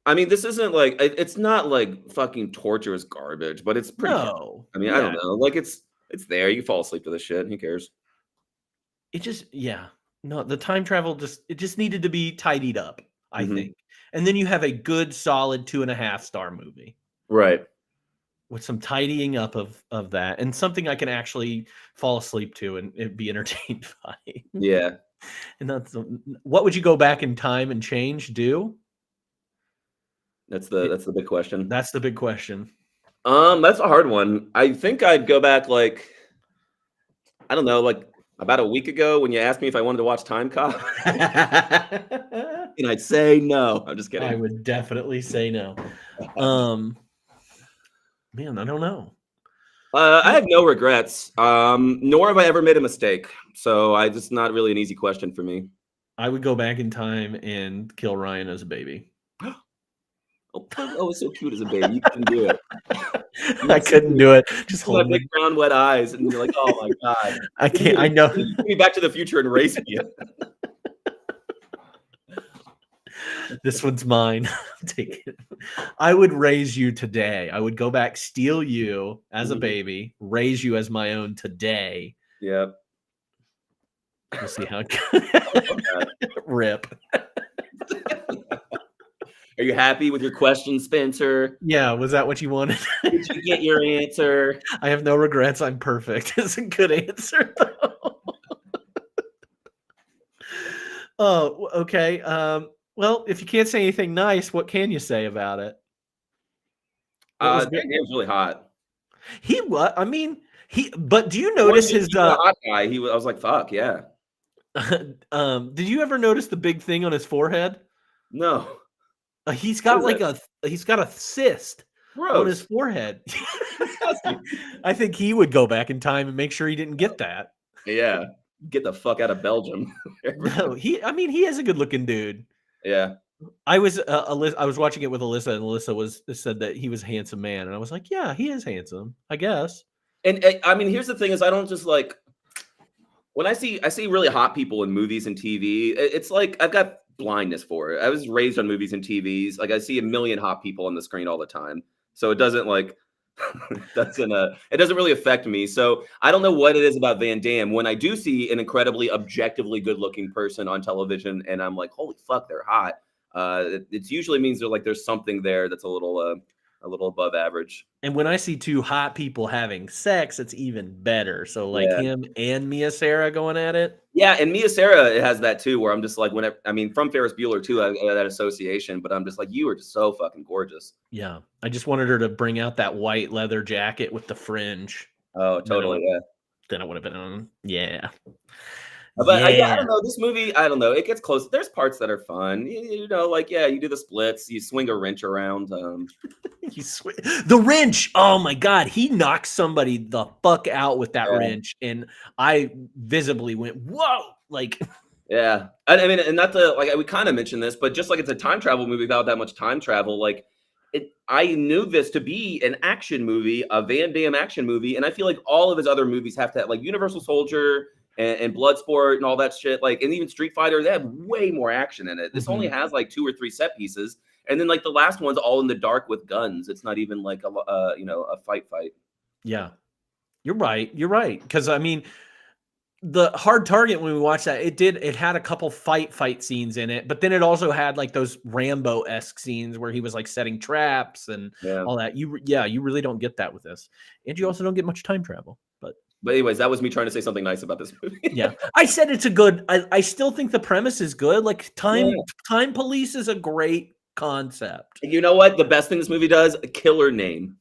I mean, this isn't like it's not like fucking torturous garbage, but it's pretty. No, I mean, I don't know. Like it's there. You can fall asleep to this shit. Who cares? The time travel just needed to be tidied up, I think. And then you have a good solid 2.5 star movie. Right. With some tidying up of that and something I can actually fall asleep to and be entertained by. Yeah. And what would you go back in time and do? That's the big question. That's the big question. That's a hard one. I think I'd go back like, I don't know, like about a week ago when you asked me if I wanted to watch Timecop. And I'd say no. I'm just kidding. I would definitely say no. Man, I don't know. I have no regrets. Nor have I ever made a mistake. So it's not really an easy question for me. I would go back in time and kill Ryan as a baby. Oh, it's so cute as a baby. You couldn't do it. I couldn't do it. Just hold big brown wet eyes, and you're like, "Oh my God, I can't." I know. Give me Back to the Future and race me." This one's mine. Take it. I would raise you today. I would go back, steal you as a baby, raise you as my own today. Yep. We'll see how it rip. Are you happy with your question, Spencer? Yeah, was that what you wanted? Did you get your answer? I have no regrets. I'm perfect. It's a good answer, though. Oh, okay. Well, if you can't say anything nice, what can you say about it? That game's really hot. He what? I mean, but do you notice his hot guy? I was like, fuck yeah. Did you ever notice the big thing on his forehead? No. He's got a cyst on his forehead. I think he would go back in time and make sure he didn't get that. Yeah. Get the fuck out of Belgium. No, he is a good looking dude. Yeah. I was watching it with Alyssa, and Alyssa said that he was a handsome man, and I was like, yeah, he is handsome, I guess. And I mean, here's the thing: is I don't just like when I see really hot people in movies and TV. It's like I've got blindness for it. I was raised on movies and TVs. Like I see a million hot people on the screen all the time, so it doesn't like it doesn't really affect me. So I don't know what it is about Van Damme when I do see an incredibly objectively good-looking person on television, and I'm like, holy fuck, they're hot. It usually means there's something there that's a little above average. And when I see two hot people having sex, it's even better. So him and Mia Sara going at it. Yeah, and Mia Sara has that too, where I'm just like, from Ferris Bueller too, that association, but I'm just like, you are just so fucking gorgeous. Yeah, I just wanted her to bring out that white leather jacket with the fringe. Oh, totally, yeah. Then it would have been on, yeah. But I don't know. This movie, I don't know. It gets close. There's parts that are fun. You do the splits. You swing a wrench around. The wrench. Oh my God. He knocked somebody the fuck out with that wrench. And I visibly went, whoa. Yeah. I mean, and not to, we kind of mentioned this, but just like it's a time travel movie without that much time travel, I knew this to be an action movie, a Van Damme action movie. And I feel like all of his other movies have to have, Universal Soldier and Bloodsport and all that shit, and even Street Fighter, they have way more action in it. This only has 2 or 3 set pieces, And then like the last one's all in the dark with guns. It's not even like a fight. Yeah, you're right. You're right. Because I mean, the Hard Target, when we watched that, it had a couple fight scenes in it, but then it also had like those Rambo-esque scenes where he was like setting traps and Yeah. all that. You really don't get that with this, and you also don't get much time travel. But anyways, that was me trying to say something nice about this movie. yeah, I said it's a good. I still think the premise is good. Like time police is a great concept. You know what? The best thing this movie does, a killer name.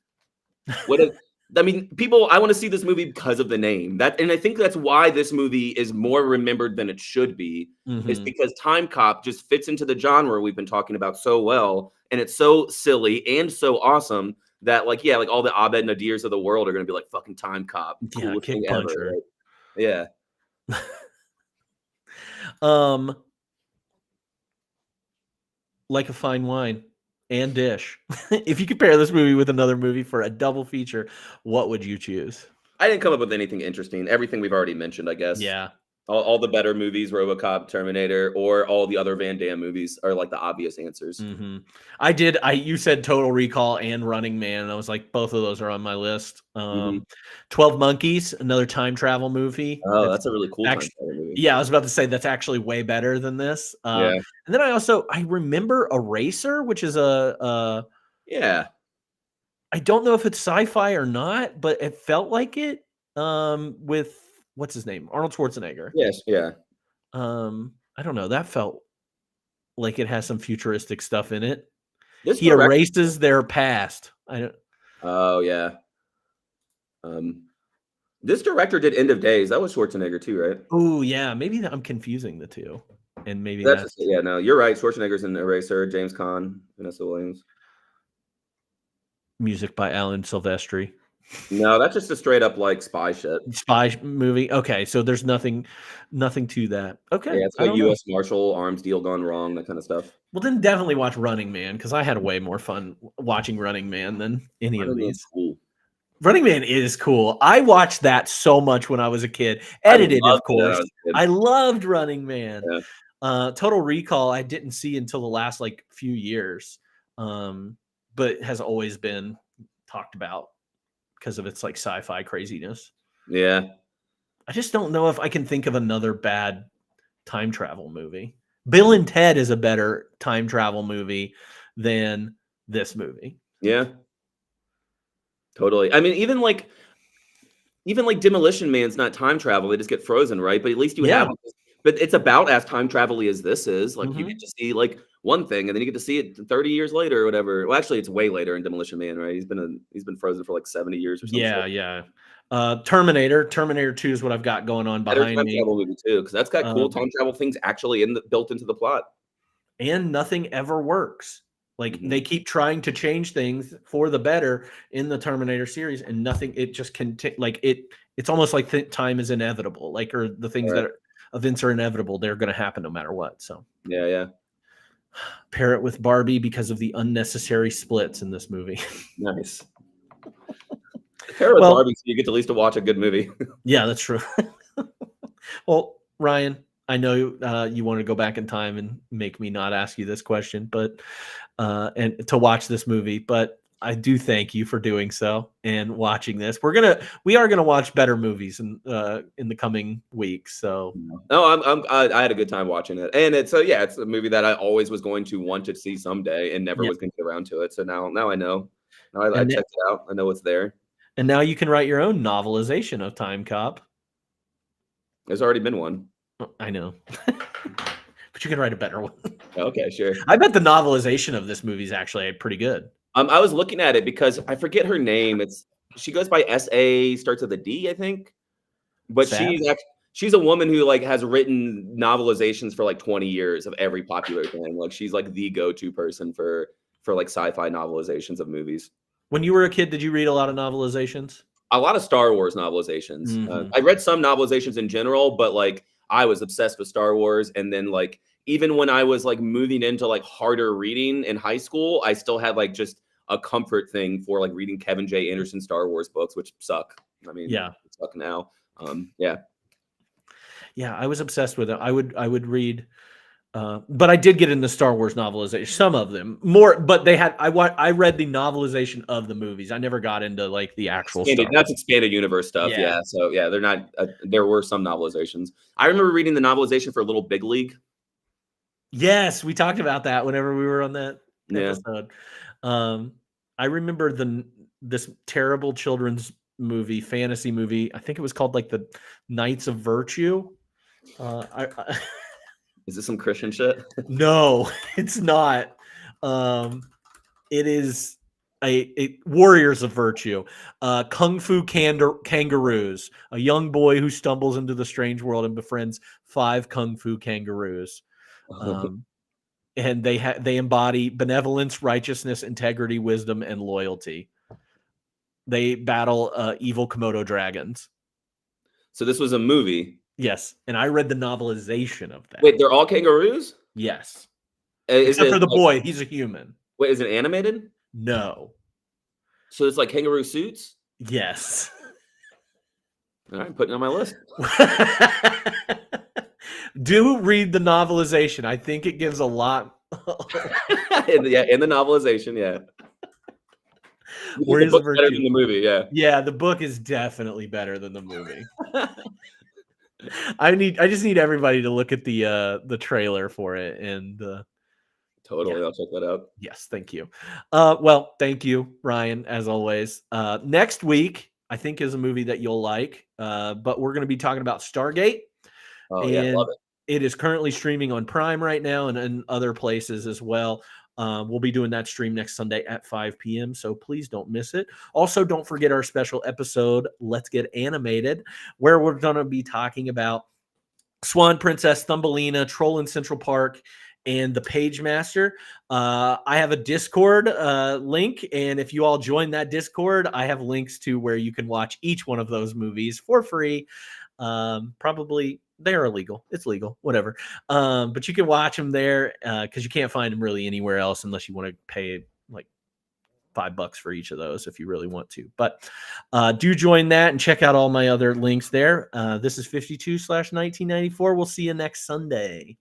I mean, people, I want to see this movie because of the name. And I think that's why this movie is more remembered than it should be, is because Timecop just fits into the genre we've been talking about so well, and it's so silly and so awesome that like all the Abed Nadirs of the world are going to be like fucking Timecop, coolest thing ever. Right? Yeah. Like a fine wine and dish. If you compare this movie with another movie for a double feature, what would you choose? I didn't come up with anything interesting. Everything we've already mentioned, I guess. Yeah. All the better movies, RoboCop, Terminator, or all the other Van Damme movies are like the obvious answers. You said Total Recall and Running Man, and I was like, both of those are on my list. 12 Monkeys, another time travel movie. Oh, that's a really cool time travel movie. Yeah, I was about to say that's actually way better than this. And then I remember Eraser, which is I don't know if it's sci-fi or not, but it felt like it. With what's his name? Arnold Schwarzenegger. Yes, yeah. I don't know. That felt like it has some futuristic stuff in it. He erases their past. Oh yeah. This director did End of Days. That was Schwarzenegger too, right? Oh yeah, maybe I'm confusing the two, and maybe no, you're right. Schwarzenegger's in Eraser. James Caan, Vanessa Williams. Music by Alan Silvestri. No, that's just a straight up like spy shit. Spy movie. Okay, so there's nothing to that. Okay, yeah, it's like U.S. Marshal arms deal gone wrong, that kind of stuff. Well, then definitely watch Running Man, because I had way more fun watching Running Man than any of these. Cool. Running Man is cool. I watched that so much when I was a kid. Edited, of course. I loved Running Man. Yeah. Total Recall, I didn't see until the last like few years, but has always been talked about because of its like sci-fi craziness. Yeah. I just don't know if I can think of another bad time travel movie. Bill and Ted is a better time travel movie than this movie. Yeah. Totally. I mean, even like Demolition Man's not time travel. They just get frozen, right? But at least you have, but it's about as time travel-y as this is. Like you get to see like one thing, and then you get to see it 30 years later or whatever. Well, actually, it's way later in Demolition Man, right? He's been frozen for like 70 years or something. Yeah. Terminator 2 is what I've got going on behind me. Travel movie too, because that's got cool time travel things actually built into the plot. And nothing ever works. Like they keep trying to change things for the better in the Terminator series, and nothing. It just it's almost like time is inevitable. Like, or the things that events are inevitable, they're going to happen no matter what. So yeah. Pair it with Barbie because of the unnecessary splits in this movie. Nice. Pair it with Barbie so you get at least to watch a good movie. Yeah, that's true. Well, Ryan, I know you want to go back in time and make me not ask you this question, but and to watch this movie, but I do thank you for doing so and watching this. We are gonna watch better movies in the coming weeks. So no, I had a good time watching it, and it's a movie that I always was going to want to see someday and never was going to get around to it. So now I know. Now I checked it out. I know it's there. And now you can write your own novelization of Timecop. There's already been one. I know. But you can write a better one. Okay, sure. I bet the novelization of this movie is actually pretty good. I was looking at it because I forget her name. She goes by S.A., starts with a D, I think. But she's a woman who like has written novelizations for like 20 years of every popular thing. Like she's like the go-to person for like sci-fi novelizations of movies. When you were a kid, did you read a lot of novelizations? A lot of Star Wars novelizations. I read some novelizations in general, but like I was obsessed with Star Wars. And then like even when I was like moving into like harder reading in high school, I still had like just a comfort thing for like reading Kevin J. Anderson Star Wars books, which suck. I mean, suck now. Yeah, I was obsessed with it. I would read But I did get in the Star Wars novelization, some of them more, but they had I read the novelization of the movies. I never got into like the actual Star That's Wars. expanded universe stuff. Yeah. Yeah. So yeah, they're not. There were some novelizations. I remember reading the novelization for Little Big League. Yes, we talked about that whenever we were on that Yeah. episode. I remember this terrible children's movie, fantasy movie. I think it was called like the Knights of Virtue. I Is this some Christian shit? No, it's not. It is a Warriors of Virtue. Kung Fu kangaroos. A young boy who stumbles into the strange world and befriends 5 Kung Fu kangaroos. And they embody benevolence, righteousness, integrity, wisdom, and loyalty. They battle evil Komodo dragons. So this was a movie. Yes, and I read the novelization of that. Wait, they're all kangaroos? Yes, Is except it for the like- boy. He's a human. Wait, is it animated? No. So it's like kangaroo suits? Yes. All right, putting it on my list. Do read the novelization. I think it gives a lot. in the novelization, yeah. Warriors The of book's better Virtue. than the movie, yeah. Yeah, the book is definitely better than the movie. I just need everybody to look at the trailer for it, and Totally, Yeah. I'll check that out. yes, thank you. Well, thank you, Ryan, as always. Next week, I think, is a movie that you'll like, but we're going to be talking about Stargate. Oh yeah, And love it. it is currently streaming on Prime right now and other places as well. We'll be doing that stream next Sunday at 5 p.m. So please don't miss it. Also, don't forget our special episode, Let's Get Animated, where we're going to be talking about Swan Princess, Thumbelina, Troll in Central Park, and the Page Master. I have a Discord link, and if you all join that Discord, I have links to where you can watch each one of those movies for free. Probably they're illegal. It's legal, whatever. But you can watch them there because you can't find them really anywhere else unless you want to pay like $5 for each of those if you really want to. But do join that and check out all my other links there. This is 52/1994. We'll see you next Sunday.